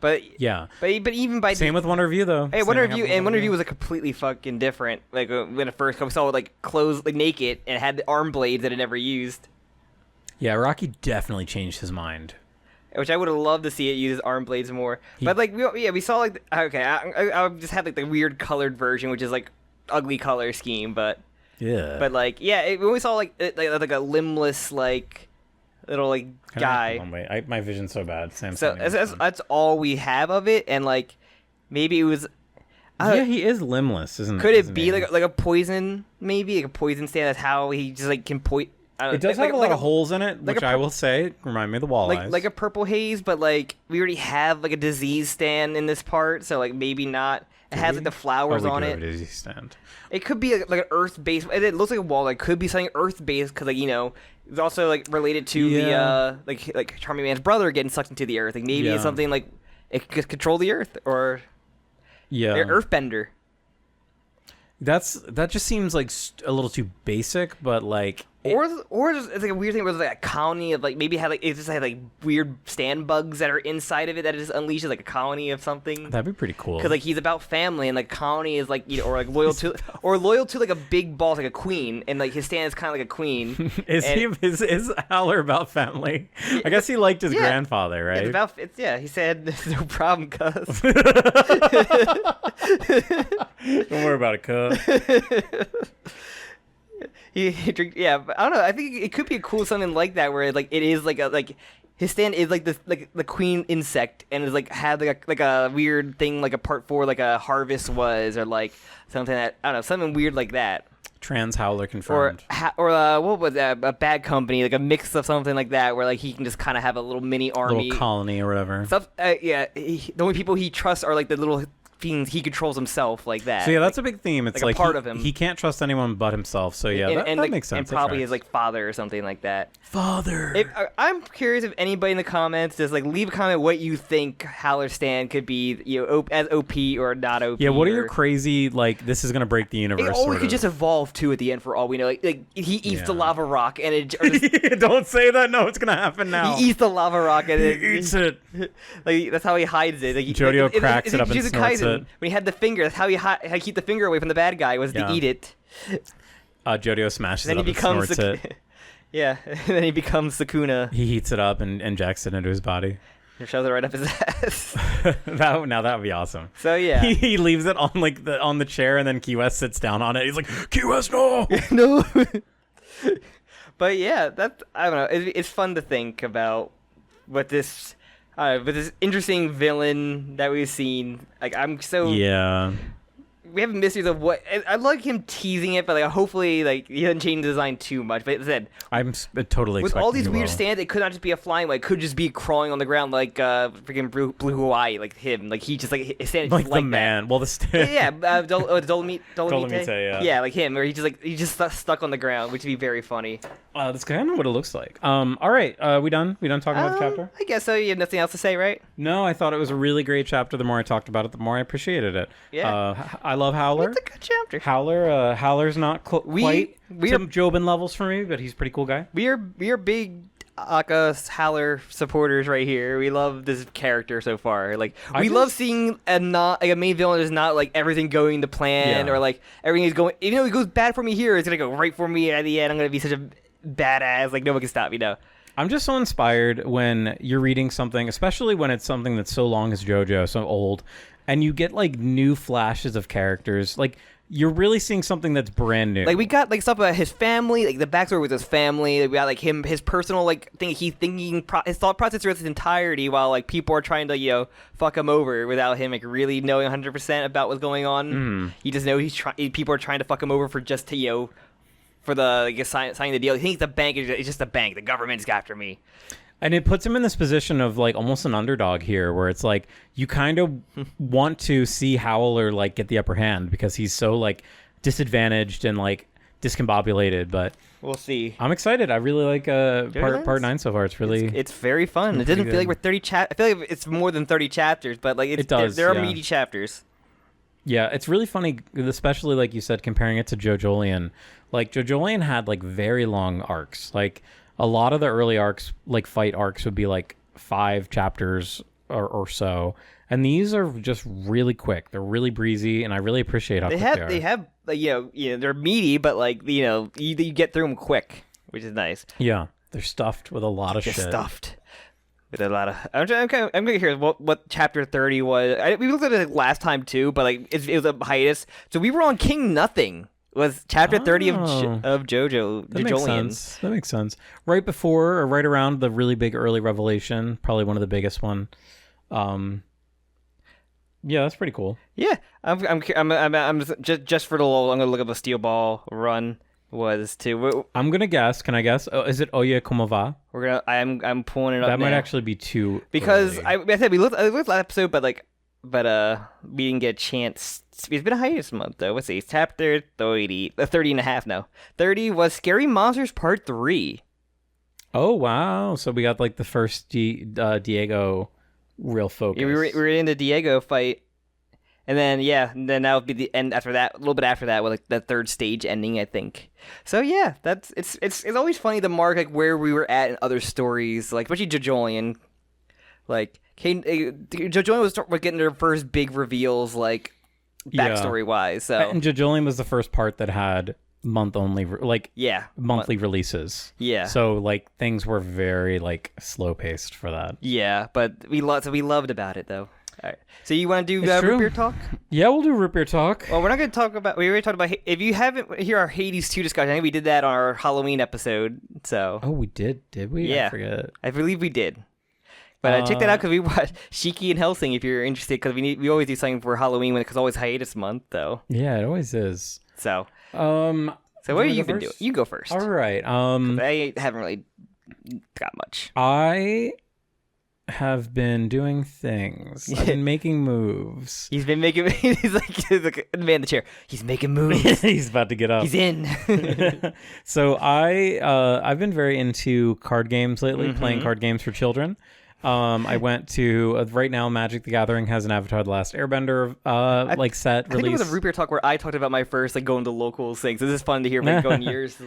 But yeah, but even by same with Wonder Review though. Hey, Wonder Review was like completely fucking different. Like when it first we saw it like clothes like naked and it had the arm blades that it never used. Yeah, Rocky definitely changed his mind. Which I would have loved to see it use arm blades more. But like we saw like I just had like the weird colored version, which is like ugly color scheme. But But like when we saw like a limbless like. Little like guy. My vision's so bad. So that's all we have of it, and like maybe it was. He is limbless, isn't it? Could it be like a poison? Maybe like a poison stand. That's how he just like can point. It does have a lot of holes in it, which I will say remind me of the walleyes. Like a purple haze, but like we already have like a disease stand in this part, so like maybe not. It has like the flowers on it. Disease stand. It could be like an earth based. It looks like a wall. It could be something earth based because like it's also like related to the like Charming Man's brother getting sucked into the earth. Like maybe it's something like it could control the earth or earthbender. That just seems like a little too basic, but like or just, it's like a weird thing where there's like a colony of like maybe it just had like weird stand bugs that are inside of it that it just unleashes like a colony of something. That'd be pretty cool. Because like he's about family and like colony is like or like loyal to like a big boss like a queen, and like his stand is kind of like a queen. Is Howler about family? I guess he liked his grandfather, right? He said no problem, cuz. Don't worry about it, cuz. He drink, but I don't know. I think it could be a cool something like that where like it is like his stand is like the queen insect and is like had like a weird thing like a part 4 like a harvest was or like something that I don't know something weird like that. Trans Howler confirmed. What was that? A bad company, like a mix of something like that, where like he can just kind of have a little mini army, little colony or whatever. Stuff. The only people he trusts are like the little things he controls himself, like that. So yeah, that's a big theme. It's like a part of him. He can't trust anyone but himself. So yeah, that like, makes sense. And probably his like father or something like that. Father. I'm curious if anybody in the comments just like leave a comment what you think Howler Stan could be, as OP or not OP. Yeah, what are your crazy like? This is gonna break the universe. Or it could just evolve too at the end for all we know. Like he eats the lava rock and it. Don't say that. No, it's gonna happen now. He eats the lava rock and he eats it. Like that's how he hides it. Like, Jojo cracks it up and snorts it. When he had the finger, that's how he keep the finger away from the bad guy was to eat it. Jojo smashes it up and snorts it. Yeah, and then he becomes Sukuna. He heats it up and injects it into his body. And shoves it right up his ass. that would be awesome. So yeah, he leaves it on like on the chair, and then Key West sits down on it. He's like, Key West, no, no. But yeah, I don't know. It's fun to think about what this, with this interesting villain that we've seen. Like we have mysteries of what I like him teasing it, but like hopefully like he doesn't change the design too much. But as I said, I'm totally with all these weird stands. It could not just be a flying way; it could just be crawling on the ground like freaking Blue Hawaii, like him. Like he just like his stand like just the like man. That. Well, the stand. Dolomite, yeah, like him, or he just stuck on the ground, which would be very funny. That's kind of what it looks like. All right, we done? We done talking about the chapter? I guess so. You have nothing else to say, right? No, I thought it was a really great chapter. The more I talked about it, the more I appreciated it. Yeah. I love Howler. It's a good chapter. Howler's not quite to Jobin levels for me, but he's a pretty cool guy. We are big Hacca Howler supporters right here. We love this character so far. Like we love seeing a main villain is not like everything going to plan or like everything is going. You know, it goes bad for me here. It's gonna go right for me at the end. I'm gonna be such a badass. Like no one can stop me now. I'm just so inspired when you're reading something, especially when it's something that's so long as JoJo, so old, and you get like new flashes of characters. Like you're really seeing something that's brand new. Like we got like stuff about his family, like the backstory with his family. Like, we got like his personal like thing. He's thinking his thought process throughout his entirety, while like people are trying to fuck him over without him like really knowing 100% about what's going on. He just knows people are trying to fuck him over for just to for the signing the deal. He thinks the bank is just a bank. The government's after me. And it puts him in this position of like almost an underdog here, where it's like you kind of want to see Howler like get the upper hand because he's so like disadvantaged and like discombobulated. But we'll see. I'm excited. I really like part 9 so far. It's really it's very fun. It doesn't feel like we're 30 I feel like it's more than 30 chapters, but like it does. There are meaty chapters. Yeah, it's really funny, especially like you said, comparing it to JoJoLand. Like JoJoLand had like very long arcs. Like a lot of the early arcs, like fight arcs, would be like 5 chapters or so, and these are just really quick. They're really breezy, and I really appreciate how quick they are. They have like, they're meaty, but like you get through them quick, which is nice. Yeah, they're stuffed with a lot of shit. Stuffed with a lot of. I'm gonna hear what chapter 30 was. We looked at it last time too, but like it was a hiatus. So we were on King Nothing. Was chapter 30 of JoJo. That makes sense. Right before or right around the really big early revelation, probably one of the biggest one. Yeah, that's pretty cool. Yeah, I'm just for the lull. I'm gonna look up a Steel Ball run was to. I'm gonna guess. Can I guess? Oh, is it Oye Como Va? I'm pulling it up. That might actually be too because early. I said we looked last episode, but we didn't get a chance. It's been a hiatus month, though. Let's see. Chapter 30. 30 and a half now. 30 was Scary Monsters Part 3. Oh, wow. So we got, like, the first Diego real focus. Yeah, we were in the Diego fight. And then, then that would be the end after that. A little bit after that with, like, the third stage ending, I think. So, yeah, it's always funny to mark, like, where we were at in other stories. Like, especially JoJoLand. Like, JoJoLand was getting their first big reveals, like, backstory wise. So and JoJoLand was the first part that had monthly releases. Yeah. So like things were very like slow paced for that. Yeah, but we loved about it though. All right. So you want to do root beer talk? Yeah, we'll do root beer talk. Well, we're not going to talk about. We already talked about. If you haven't hear our Hades 2 discussion, I think we did that on our Halloween episode. So. Oh, we did we? Yeah. I forget. I believe we did. But check that out because we watched Shiki and Hellsing if you're interested because we always do something for Halloween because it's always hiatus month though. Yeah, it always is. So. So what have you been doing? You go first. All right. I haven't really got much. I have been doing things. I've been making moves. He's been making. He's like a man in the chair. He's making moves. He's about to get up. He's in. So I've been very into card games lately, playing card games for children. I went to right now. Magic the Gathering has an Avatar: The Last Airbender set I think it was a root beer talk where I talked about my first going to locals things. This is fun to hear about going years.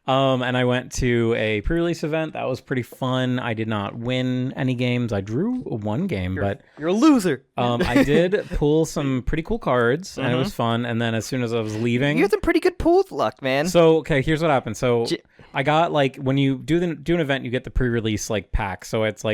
And I went to a pre-release event. That was pretty fun. I did not win any games. I drew one game, but you're a loser. I did pull some pretty cool cards, and it was fun. And then as soon as I was leaving, you had some pretty good pull luck, man. So okay, here's what happened. So I got when you do an event, you get the pre-release pack. So it's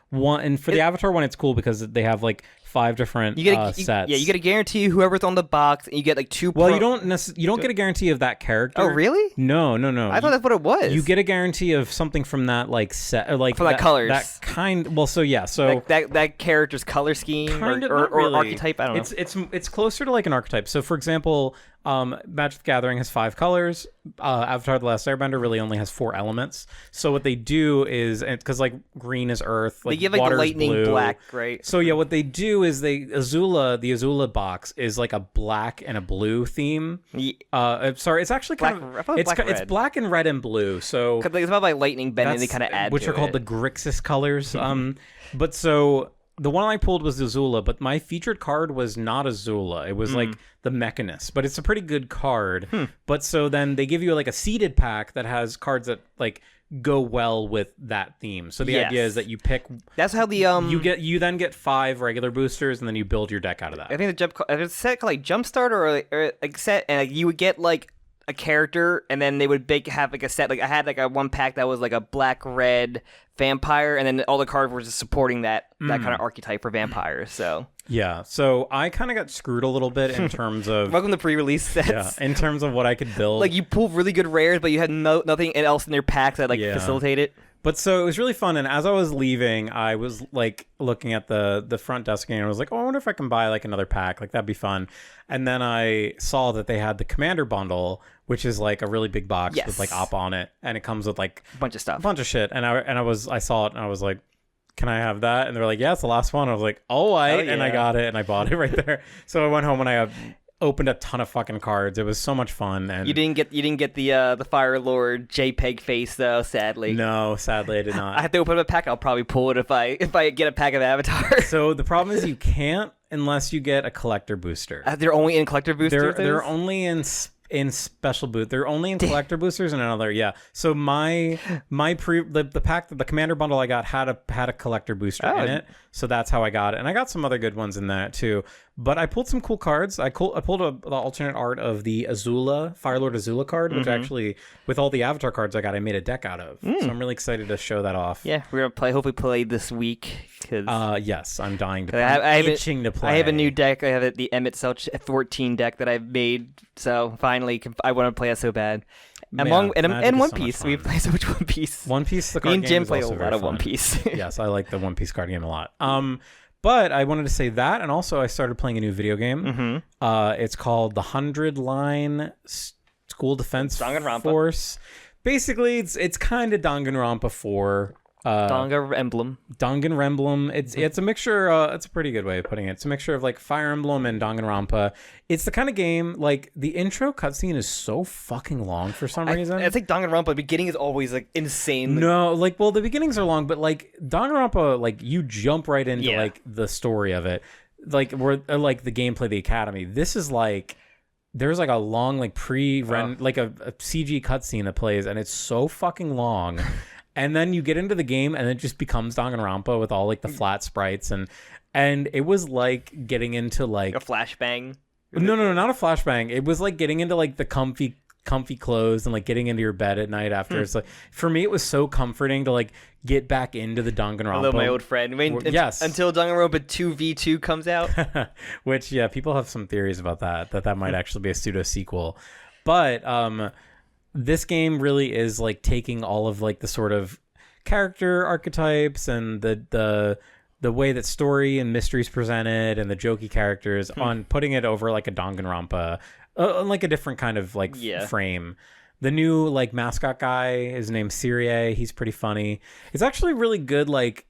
one, and for the Avatar one, it's cool because they have 5 different sets. You get a guarantee whoever's on the box, and you get 2. Well, you don't get a guarantee of that character. Oh, really? No. I thought that's what it was. You get a guarantee of something from that set, from that colors. That kind. Well, so yeah, so that character's color scheme or really. archetype. I don't know. It's closer to an archetype. So, for example, Magic the Gathering has 5 colors. Avatar: The Last Airbender really only has 4 elements. So what they do is, because green is earth, they give water the lightning is blue. Black, right? So yeah, what they do is the Azula box is a black and a blue theme. Sorry, it's actually it's black and red and blue. So it's about lightning bending. They kind of add which to are called the Grixis colors. But so. The one I pulled was Azula, but my featured card was not Azula. It was the Mechanist, but it's a pretty good card. But so then they give you a seeded pack that has cards that go well with that theme. So the idea is that you pick. That's how the you then get 5 regular boosters, and then you build your deck out of that. I think the set called Jumpstart or set, and you would get a character, and then they would have a set. I had a one pack that was a black red vampire, and then all the cards were just supporting that kind of archetype for vampires. So yeah, so I kind of got screwed a little bit in terms of welcome to pre-release sets. Yeah, in terms of what I could build. You pulled really good rares, but you had nothing else in your packs that facilitate it. But so it was really fun, and as I was leaving, I was looking at the front desk, and I was I wonder if I can buy another pack, that'd be fun. And then I saw that they had the Commander bundle, which is a really big box with Op on it, and it comes with a bunch of stuff, a bunch of shit. And I saw it, and I was like, can I have that? And they're yeah, it's the last one. I was like, oh, and I got it, and I bought it right there. So I went home and I opened a ton of fucking cards. It was so much fun. And you didn't get the Fire Lord JPEG face though, sadly. No, sadly I did not. I have to open up a pack. I'll probably pull it if I get a pack of Avatar. So the problem is you can't unless you get a collector booster. They're only in collector boosters. They're only in special boot. They're only in collector boosters and another. Yeah. So the pack, the Commander bundle I got had a collector booster in it. So that's how I got it. And I got some other good ones in that too. But I pulled some cool cards. I pulled the alternate art of the Azula, Firelord Azula card, which actually, with all the Avatar cards I got, I made a deck out of. So I'm really excited to show that off. Yeah, we're going to hopefully play this week. Yes, I'm dying to play. I'm itching to play. I have a new deck. I have the Emmett Selch 14 deck that I've made. So finally, I want to play it so bad. And One Piece. We play so much One Piece. One Piece, the card Me and game Jim is play a also lot very of fun. One Piece. Yes, I like the One Piece card game a lot. But I wanted to say that, and also I started playing a new video game. It's called the 100 Line School Defense Force. Basically, it's kind of Danganronpa 4. Danganronpa. It's a mixture. It's a pretty good way of putting it. It's a mixture of Fire Emblem and Danganronpa. It's the kind of game the intro cutscene is so fucking long for some reason. It's Danganronpa. The beginning is always insane. No, the beginnings are long, but Danganronpa, you jump right into the story of it, where the gameplay, the academy. This is there's a long pre-run a CG cutscene that plays, and it's so fucking long. And then you get into the game, and it just becomes Danganronpa with all the flat sprites, and it was getting into a flashbang. No, not a flashbang. It was getting into the comfy clothes and getting into your bed at night after. It's for me, it was so comforting to get back into the Danganronpa. I love my old friend. Yes, until Danganronpa 2v2 comes out. Which people have some theories about that might actually be a pseudo sequel, but this game really is taking all of the sort of character archetypes and the way that story and mysteries presented and the jokey characters on putting it over a Danganronpa, a different kind of frame. The new like mascot guy is named Syrie. He's pretty funny. It's actually really good like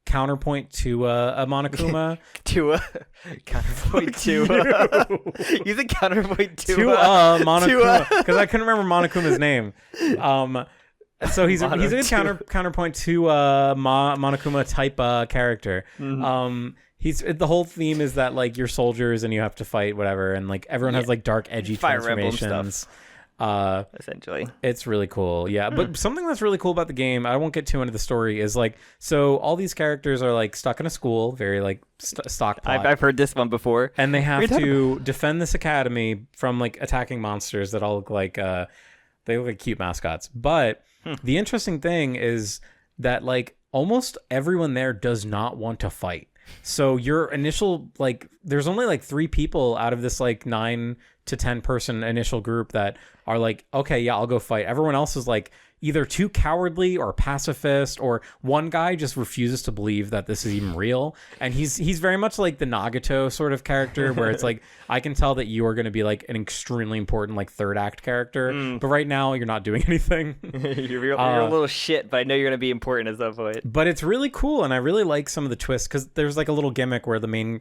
counterpoint to a Monokuma. Counterpoint to he's a counterpoint to Monokuma, because I couldn't remember Monokuma's name. So he's a good counterpoint to Monokuma type character. He's the whole theme is that like you're soldiers and you have to fight whatever, and like everyone has like dark edgy Fire Emblem transformations. Stuff. Essentially, it's really cool. Yeah, but something that's really cool about the game, I won't get too into the story, is like, so all these characters are like stuck in a school, very like stock plot. I've heard this one before, and they have to defend this academy from like attacking monsters that all look like they look like cute mascots. But the interesting thing is that like almost everyone there does not want to fight. So your initial like there's only like 3 people out of this like 9 to 10 person initial group that are like, okay, yeah, I'll go fight. Everyone else is like either too cowardly or pacifist, or one guy just refuses to believe that this is even real. And he's very much like the Nagato sort of character, where it's like, I can tell that you are going to be like an extremely important like third act character, but right now you're not doing anything. you're a little shit, but I know you're going to be important at some point. But it's really cool, and I really like some of the twists, because there's like a little gimmick where the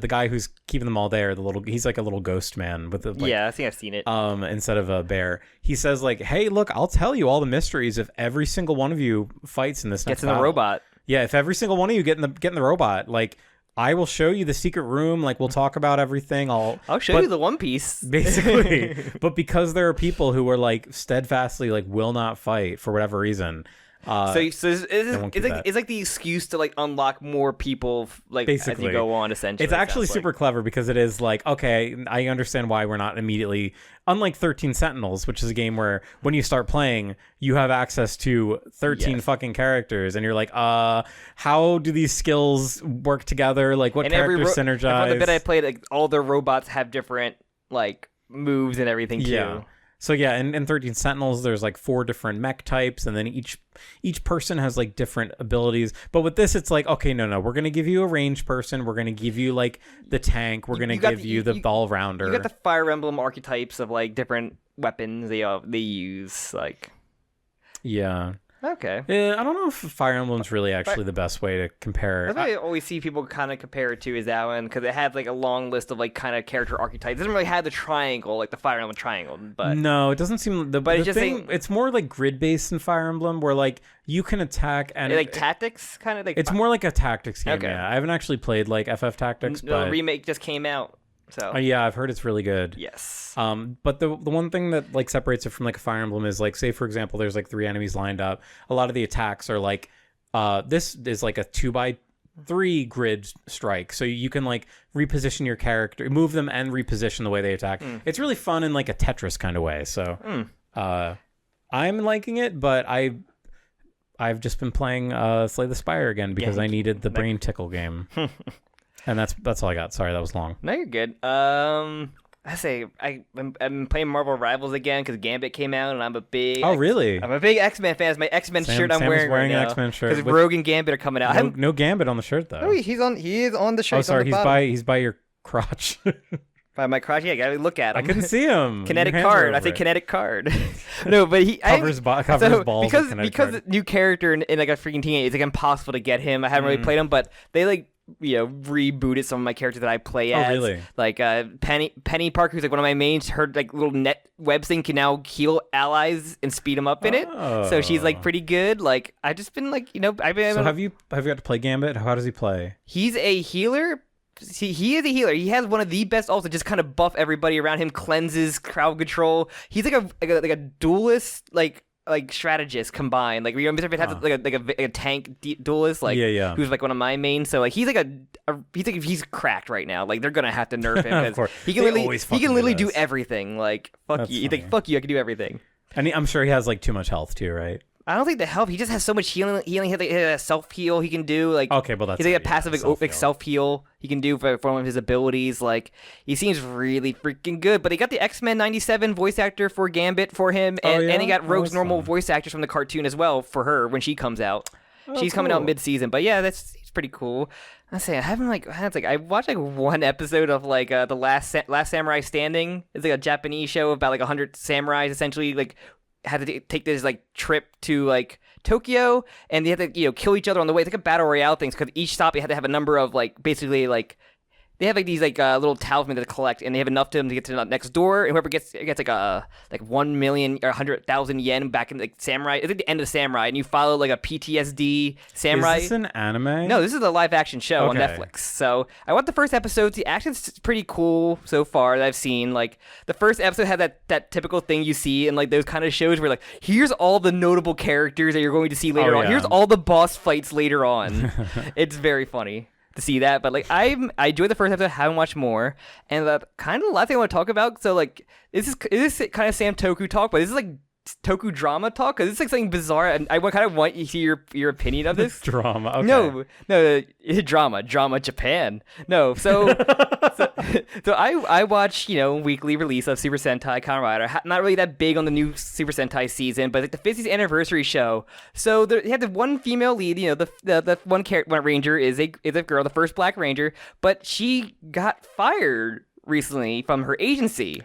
guy who's keeping them all there, he's like a little ghost man with the yeah, I think I've seen it. Instead of a bear, he says like, "Hey, look, I'll tell you all the mysteries if every single one of you fights in this next Gets in the battle." robot. Yeah, if every single one of you get in the robot, like I will show you the secret room. Like we'll talk about everything. I'll show you the One Piece, basically. But because there are people who are like steadfastly like will not fight for whatever reason. So it's like the excuse to like unlock more people like basically as you go on. Essentially, it's actually super clever, because it is like, okay, I understand why we're not immediately, unlike 13 Sentinels, which is a game where when you start playing you have access to 13 fucking characters, and you're like, how do these skills work together? Like what characters synergize? From the bit I played, like all their robots have different like moves and everything too. Yeah. So yeah, in 13 Sentinels, there's like 4 different mech types, and then each person has like different abilities. But with this, it's like, okay, no, we're gonna give you a ranged person, we're gonna give you like the tank, we're gonna give you the all-rounder. You got the Fire Emblem archetypes of like different weapons they use, like. Yeah. Okay. I don't know if Fire Emblem's really actually the best way to compare. That's what I always see people kind of compare it to, is that one, because it had like a long list of like kind of character archetypes. It doesn't really have the triangle, like the Fire Emblem triangle, but no, it doesn't seem. It's more like grid based in Fire Emblem, where like you can attack and like tactics, kind of like. It's more like a tactics game. Okay. Yeah, I haven't actually played like FF Tactics, but the remake just came out. So yeah, I've heard it's really good. Yes. But the one thing that like separates it from like a Fire Emblem is like, say for example, there's like 3 enemies lined up. A lot of the attacks are like, this is like a 2x3 grid strike, so you can like reposition your character, move them, and reposition the way they attack. It's really fun in like a Tetris kind of way. So I'm liking it, but I've just been playing Slay the Spire again because I needed the brain tickle game. And that's all I got. Sorry, that was long. No, you're good. I say I'm playing Marvel Rivals again because Gambit came out, and I'm a big. Oh, really? I'm a big X-Men fan. It's my X-Men shirt I'm wearing right now. An X-Men shirt because Rogue and Gambit are coming out. No Gambit on the shirt though. No, he is on the shirt. Oh, sorry, he's by your crotch. By my crotch, yeah, gotta look at him. I couldn't see him. Kinetic card. I say kinetic card. No, but he covers balls. Because the new character in like a freaking teenage, it's like impossible to get him. I haven't really played him, but they like rebooted some of my characters that I play as. Oh, really? Like Penny Parker, who's like one of my mains. Her like little net web thing can now heal allies and speed them up in it. So she's like pretty good. Like I just been like I've been. So have you got to play Gambit? How does he play? He's a healer. See, he is a healer. He has one of the best ults to just kind of buff everybody around him, cleanses, crowd control. He's like a duelist, like strategist combined. Like Mr. Fit has like a tank duelist, like who's like one of my mains. So like he's like he's cracked right now. Like they're gonna have to nerf him because he can literally do everything. Like fuck you. You think fuck you? I can do everything. And I'm sure he has like too much health too, right? I don't think the help. He just has so much healing. He has like a self heal he can do. Like okay, well that's he's like a passive self heal he can do for one of his abilities. Like he seems really freaking good. But they got the X-Men '97 voice actor for Gambit for him, and he got Rogue's normal voice actors from the cartoon as well for her when she comes out. She's coming out mid-season. But yeah, that's pretty cool. I say I watched like one episode of like the last Samurai Standing. It's like a Japanese show about like 100 samurais essentially like had to take this like trip to like Tokyo, and they had to kill each other on the way. It's like a battle royale thing because each stop you had to have a number of like basically like. They have like these like little talismans to collect, and they have enough to them to get to the next door. And whoever gets like 1 million or 100,000 yen back in like samurai. It's like the end of samurai, and you follow like a PTSD samurai. Is this an anime? No, this is a live action show on Netflix. So I watched the first episode. The action's pretty cool so far that I've seen. Like the first episode had that typical thing you see in like those kind of shows where like here's all the notable characters that you're going to see later on. Here's all the boss fights later on. It's very funny to see that, but like I enjoyed the first episode. I haven't watched more, and kind of the last thing I want to talk about. So like this is kind of Sam Toku talk, but this is like Toku drama talk because it's like something bizarre, and I kind of want you to hear your opinion of this. Drama, okay. No, drama Japan. No, so I watch weekly release of Super Sentai Kamen Rider. Not really that big on the new Super Sentai season, but like the 50th anniversary show. So they had the one female lead. The one ranger is a girl, the first Black Ranger, but she got fired recently from her agency.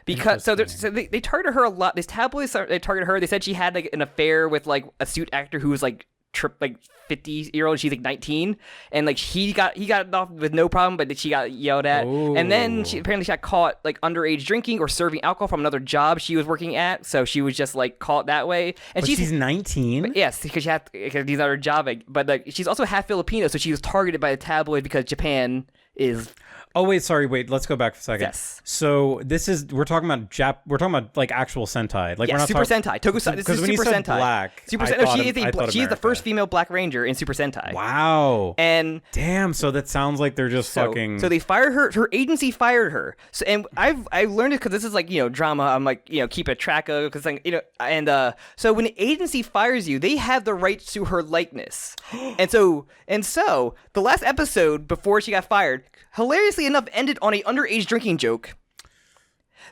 Because they targeted her a lot. These tabloids they targeted her. They said she had like an affair with like a suit actor who was like 50-year-old. She's like 19, and like he got it off with no problem, but she got yelled at. Ooh. And then she got caught like underage drinking or serving alcohol from another job she was working at. So she was just like caught that way. And she's 19. Yes, because she's not her job. But like she's also half Filipino, so she was targeted by the tabloid because Japan is. Oh wait, let's go back for a second. Yes. So we're talking about like actual Sentai. Like we're not Super Sentai. Tokusai. This is Super Sentai. Black, Super Sentai. She is the first female Black Ranger in Super Sentai. Wow. And damn, so that sounds like they're just fucking. So they fired her. Her agency fired her. So and I learned it because this is like drama. I'm like keep a track of because like and so when the agency fires you, they have the rights to her likeness. and so the last episode before she got fired, hilariously enough, ended on a underage drinking joke.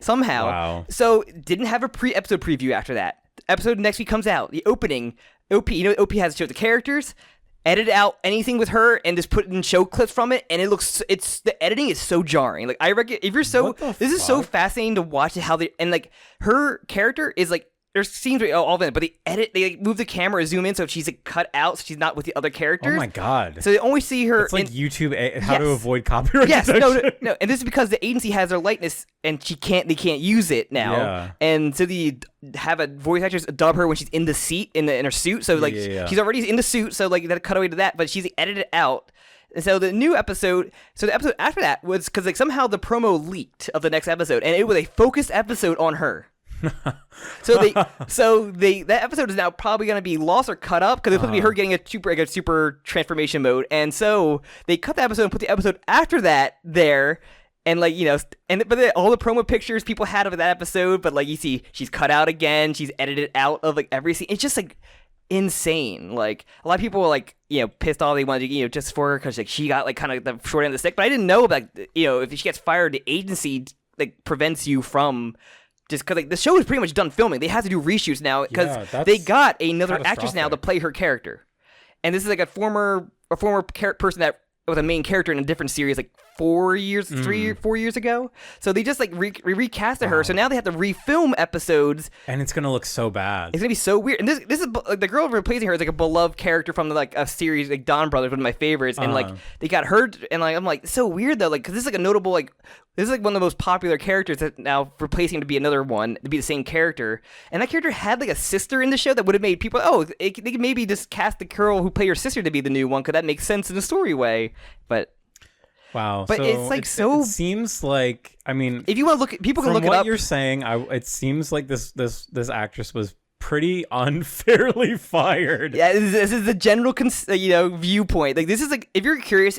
Somehow. Wow. So didn't have a episode preview after that. The episode next week comes out. The opening, OP, OP has to show the characters, edit out anything with her, and just put in show clips from it, and the editing is so jarring. Like I reckon if you're this is so fascinating to watch how like her character is like. There's scenes where all of it, but they like, move the camera, zoom in, so she's like cut out, so she's not with the other characters. Oh my god! So they only see her. It's like YouTube how to avoid copyright. Yes, no, and this is because the agency has her likeness, and they can't use it now. Yeah. And so they have a voice actress dub her when she's in the seat in her suit. So like she's already in the suit, so like that cut away to that, but she's edited out. And so the new episode, the episode after that was because like somehow the promo leaked of the next episode, and it was a focused episode on her. That episode is now probably going to be lost or cut up because it's supposed to be her getting a super transformation mode, and so they cut the episode and put the episode after that there, and like but all the promo pictures people had of that episode, but like you see she's cut out again, she's edited out of like every scene. It's just like insane. Like a lot of people were like pissed off they wanted to just for her because like she got like kind of the short end of the stick, but I didn't know about if she gets fired, the agency like prevents you from. Just because like the show is pretty much done filming, they have to do reshoots now because they got another actress now to play her character, and this is like a former person that was a main character in a different series like 4 years ago. So they just like recasted her. So now they have to refilm episodes, and it's gonna look so bad. It's gonna be so weird. And this is like the girl replacing her is like a beloved character from like a series like Don Brothers, one of my favorites. And like they got her, and like I'm like so weird though, like because this is like a notable like. This is like one of the most popular characters that now replacing to be another one to be the same character, and that character had like a sister in the show that would have made people they could maybe just cast the girl who played her sister to be the new one because that makes sense in the story way. But wow, but so it's like it seems like if you want to look, people can look it up. From what you're saying, it seems like this actress was pretty unfairly fired. Yeah, this is the general viewpoint. Like this is like if you're curious,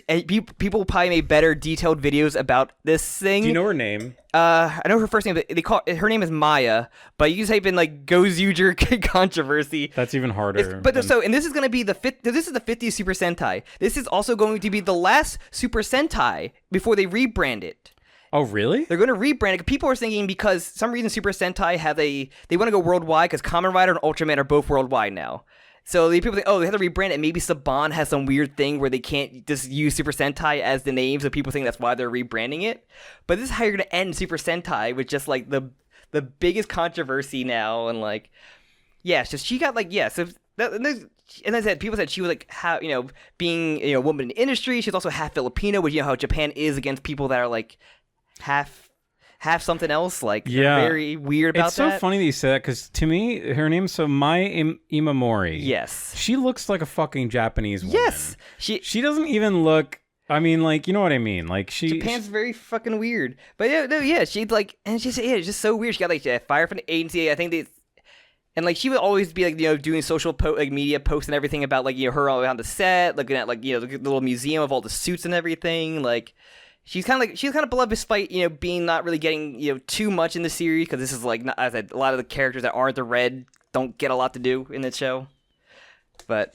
people probably made better detailed videos about this thing. Do you know her name? I know her first name, but her name is Maya. But you type in like Gozuger controversy. That's even harder. And this is going to be this is the 50th Super Sentai. This is also going to be the last Super Sentai before they rebrand it. Oh, really? They're going to rebrand it. People are thinking because some reason Super Sentai they want to go worldwide because Kamen Rider and Ultraman are both worldwide now. So the people think, oh, they have to rebrand it. Maybe Saban has some weird thing where they can't just use Super Sentai as the name, so people think that's why they're rebranding it. But this is how you're gonna end Super Sentai, with just like the biggest controversy now, and like, yeah, so she got like, yeah, so and I said people said she was like, how, being a woman in the industry, she's also half Filipino, which how Japan is against people that are like half something else, like very weird about that. It's so funny that you say that, because to me, her name's Mai Imamori. Yes. She looks like a fucking Japanese woman. Yes. She doesn't even look, I mean, like, you know what I mean? Like, Japan's very fucking weird. But she's like, and she's, it's just so weird. She got like fired from the agency. I think and like she would always be like, doing social media posts and everything about like, her on the set, looking at like, the little museum of all the suits and everything. Like, she's kind of beloved despite, being not really getting, too much in the series, because this is like, as I said, a lot of the characters that aren't the red don't get a lot to do in the show. But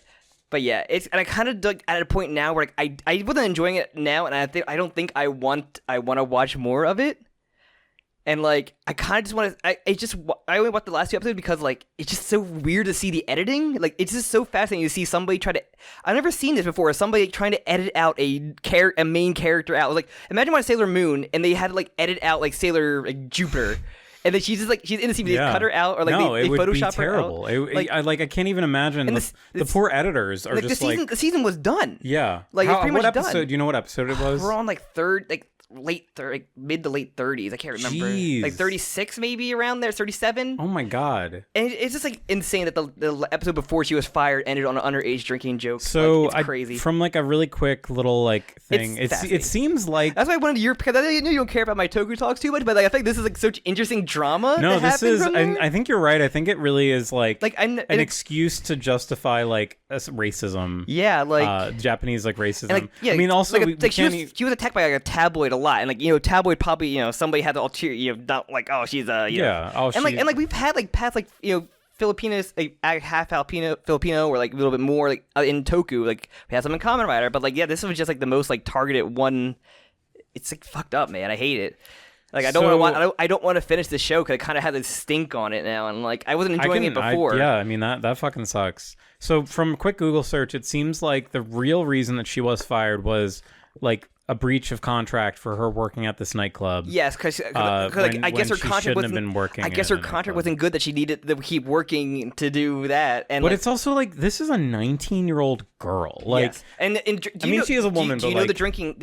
yeah, and I kind of at a point now where like I wasn't enjoying it now, and I don't think I want to watch more of it. And like I kind of just want to. I only watched the last 2 episodes because like it's just so weird to see the editing. Like it's just so fascinating to see somebody try to. I've never seen this before. Somebody trying to edit out a main character out. It was like, imagine watching Sailor Moon and they had to like edit out like Sailor like Jupiter. And then she's in the scene. They cut her out, or like they Photoshop her out. I can't even imagine. The poor editors are just the season was done. Yeah, like it's pretty much episode, done. Do you know what episode it was? We're on like mid to late 30s. I can't remember. Jeez. Like 36 maybe, around there, 37. Oh my god! And it's just like insane that the episode before she was fired ended on an underage drinking joke. So like, it's crazy. From like a really quick little like thing, it seems like that's why I wanted because I know you don't care about my Toku talks too much, but like I think this is like such interesting drama. No, this is. I think you're right. I think it really is like an excuse to justify like racism. Yeah, like Japanese like racism. And, like, yeah, I mean, also she was attacked by like a tabloid a lot, and like tabloid probably somebody had to ulterior not like she's and we've had like past like Filipinos, like half Filipino or like a little bit more like in Toku, like we had some in Kamen Rider, but like this was just like the most like targeted one. It's like fucked up, man. I hate it. Like I don't want to finish the show because it kind of has a stink on it now, and like I wasn't enjoying it before. I mean that fucking sucks. So from a quick Google search, it seems like the real reason that she was fired was like a breach of contract for her working at this nightclub. Yes, because like, I guess her contract wasn't been working. I guess her contract wasn't good that she needed to keep working to do that. And but it's also like this is a 19-year-old girl. Like, yes. And she is a woman. Do you know the drinking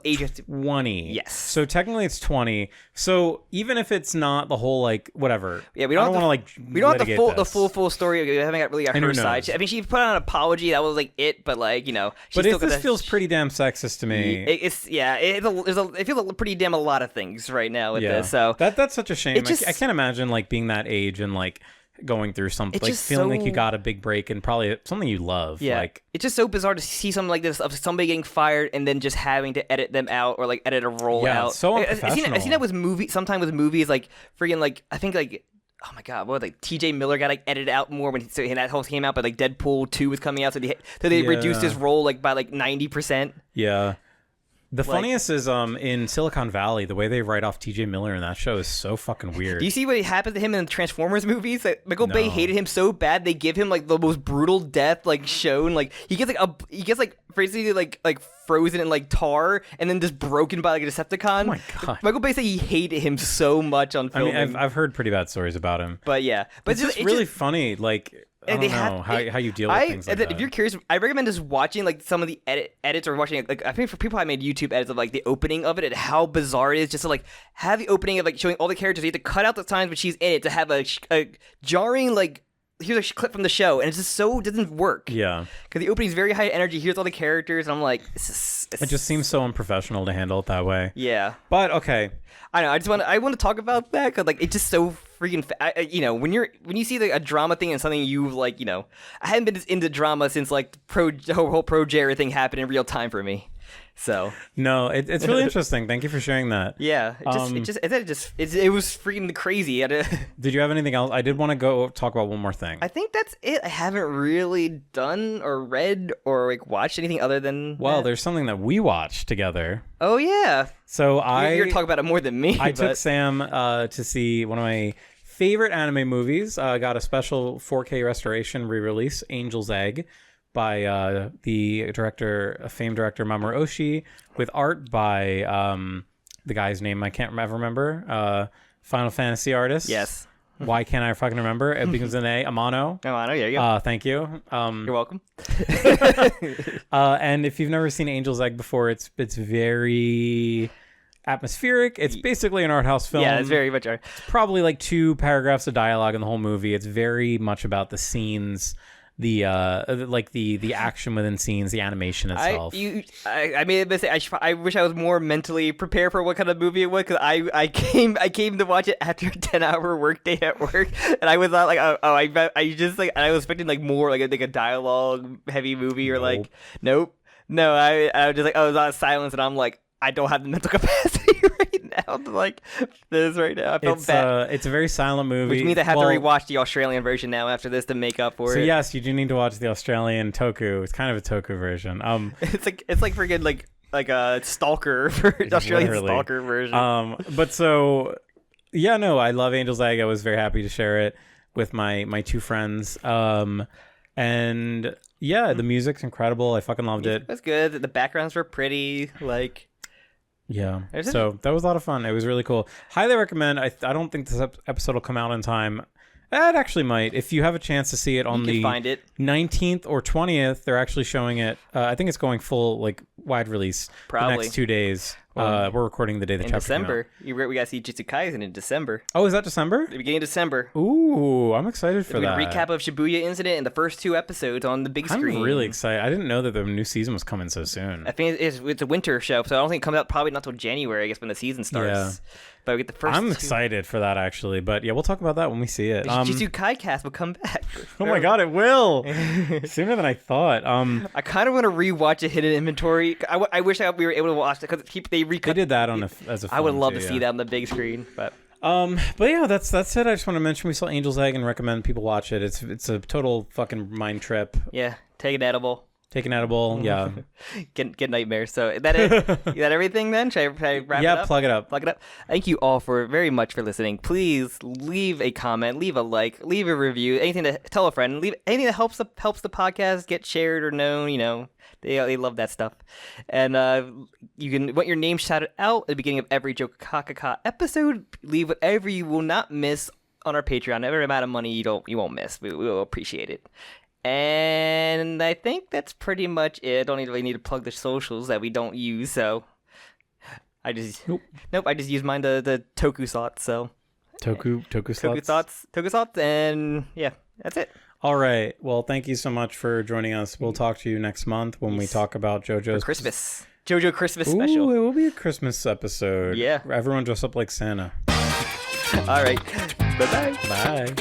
age of 20? Yes. So technically it's 20. So even if it's not the whole like whatever. Yeah, we don't have the full story. We haven't really got her side. I mean, she put out an apology. That was like it. But like but this feels pretty damn sexist to me. It feels pretty damn a lot of things right now with this. So that's such a shame. I can't imagine like being that age and like going through something like feeling like you got a big break and probably something you love. Yeah, like it's just so bizarre to see something like this of somebody getting fired and then just having to edit them out or like edit a roll out. It's so unprofessional. I've seen that with sometimes with movies like freaking like I think like. Oh my god! What like T.J. Miller got like edited out more when that whole came out, but like Deadpool 2 was coming out, so they reduced his role like by like 90%. Yeah. The funniest is in Silicon Valley, the way they write off T.J. Miller in that show is so fucking weird. Do you see what happened to him in the Transformers movies? Like, Michael Bay hated him so bad they give him like the most brutal death like shown. Like he gets basically like frozen in like tar and then just broken by like a Decepticon. Oh my god! Michael Bay said he hated him so much on filming. I mean, I've heard pretty bad stories about him. But yeah, but it's just really funny. Like. I don't know how you deal with things like that. If you're curious, I recommend just watching like some of the edits or watching like I think for people I made YouTube edits of like the opening of it and how bizarre it is just to like have the opening of like showing all the characters. You have to cut out the times when she's in it to have a jarring like here's a clip from the show and it's just so it doesn't work. Yeah, because the opening is very high energy. Here's all the characters and I'm like, it just seems so unprofessional to handle it that way. Yeah, but okay. I know. I want to talk about that because like it's just so freaking. When you see a drama thing and something you like, I haven't been into drama since like the whole Pro Jerry thing happened in real time for me. So no, it's really interesting. Thank you for sharing that. Yeah, it was freaking crazy. Did you have anything else? I did want to go talk about one more thing. I think that's it. I haven't really done or read or like watched anything other than. Well, there's something that we watched together. Oh yeah. So you're talking about it more than me. I took Sam to see one of my favorite anime movies. Got a special 4K restoration re-release, Angel's Egg, by the famed director Mamoru Oshii, with art by the guy's name I can't ever remember. Final Fantasy artist. Yes. Why can't I fucking remember? It begins with an A. Amano. There you go. Thank you. You're welcome. And if you've never seen Angel's Egg before, it's very atmospheric. It's basically an art house film. Yeah, it's very much art. It's probably like 2 paragraphs of dialogue in the whole movie. It's very much about the scenes, the action within scenes, the animation itself. I made a mistake. I wish I was more mentally prepared for what kind of movie it was, because I came to watch it after a 10-hour workday at work, and I was not like, I was expecting like more like a dialogue heavy movie, or like nope. No, I was just like, oh, it was out silence, and I'm like, I don't have the mental capacity right now to like this right now. I felt bad. It's a very silent movie. Which means I have to rewatch the Australian version now after this to make up for it. So yes, you do need to watch the Australian Toku. It's kind of a Toku version. It's like freaking like a Stalker for Australian literally. Stalker version. But so yeah, no, I love Angel's Egg. I was very happy to share it with my 2 friends. And yeah, the music's incredible. I fucking loved it. It was good. The backgrounds were pretty. Like. Yeah, so that was a lot of fun. It was really cool. Highly recommend. I don't think this episode will come out in time. It actually might. If you have a chance to see it on the 19th or 20th, they're actually showing it. I think it's going full, like, wide release Probably. the next 2 days. We're recording the day the chapter December. came out. We got to see Jujutsu Kaisen in December. Oh, is that December? The beginning of December. Ooh, I'm excited for that. A recap of Shibuya Incident and the first 2 episodes on the big screen. I'm really excited. I didn't know that the new season was coming so soon. I think it's a winter show, so I don't think it comes out probably not until January, I guess, when the season starts. Yeah. But we get the first. I'm excited for that, actually. But yeah, we'll talk about that when we see it. Jujutsu Kaisen will come back. Oh my god, it will! Sooner than I thought. I kind of want to rewatch a Hidden Inventory. I wish we were able to watch it, because they did that on as a film I would love too, to see that on the big screen, but yeah, that's it. I just want to mention we saw Angel's Egg and recommend people watch it. It's a total fucking mind trip. Yeah, take an edible. Take an edible, yeah. Get nightmares. So is that it? Is that everything then? Should I wrap it up? Yeah, plug it up. Thank you all very much for listening. Please leave a comment, leave a like, leave a review, anything to tell a friend, leave anything that helps the podcast get shared or known. You know, they love that stuff. And you can want your name shouted out at the beginning of every JOKAKAKA episode. Leave whatever you will not miss on our Patreon. Every amount of money you won't miss. We will appreciate it. And I think that's pretty much it. I don't really need to plug the socials that we don't use, so I just I just use mine the Toku thoughts. So Toku thoughts, and yeah, that's it. All right. Well, thank you so much for joining us. We'll talk to you next month when we talk about JoJo's Christmas. JoJo Christmas special. Ooh, it will be a Christmas episode. Yeah. Everyone dress up like Santa. All right. Bye-bye. Bye.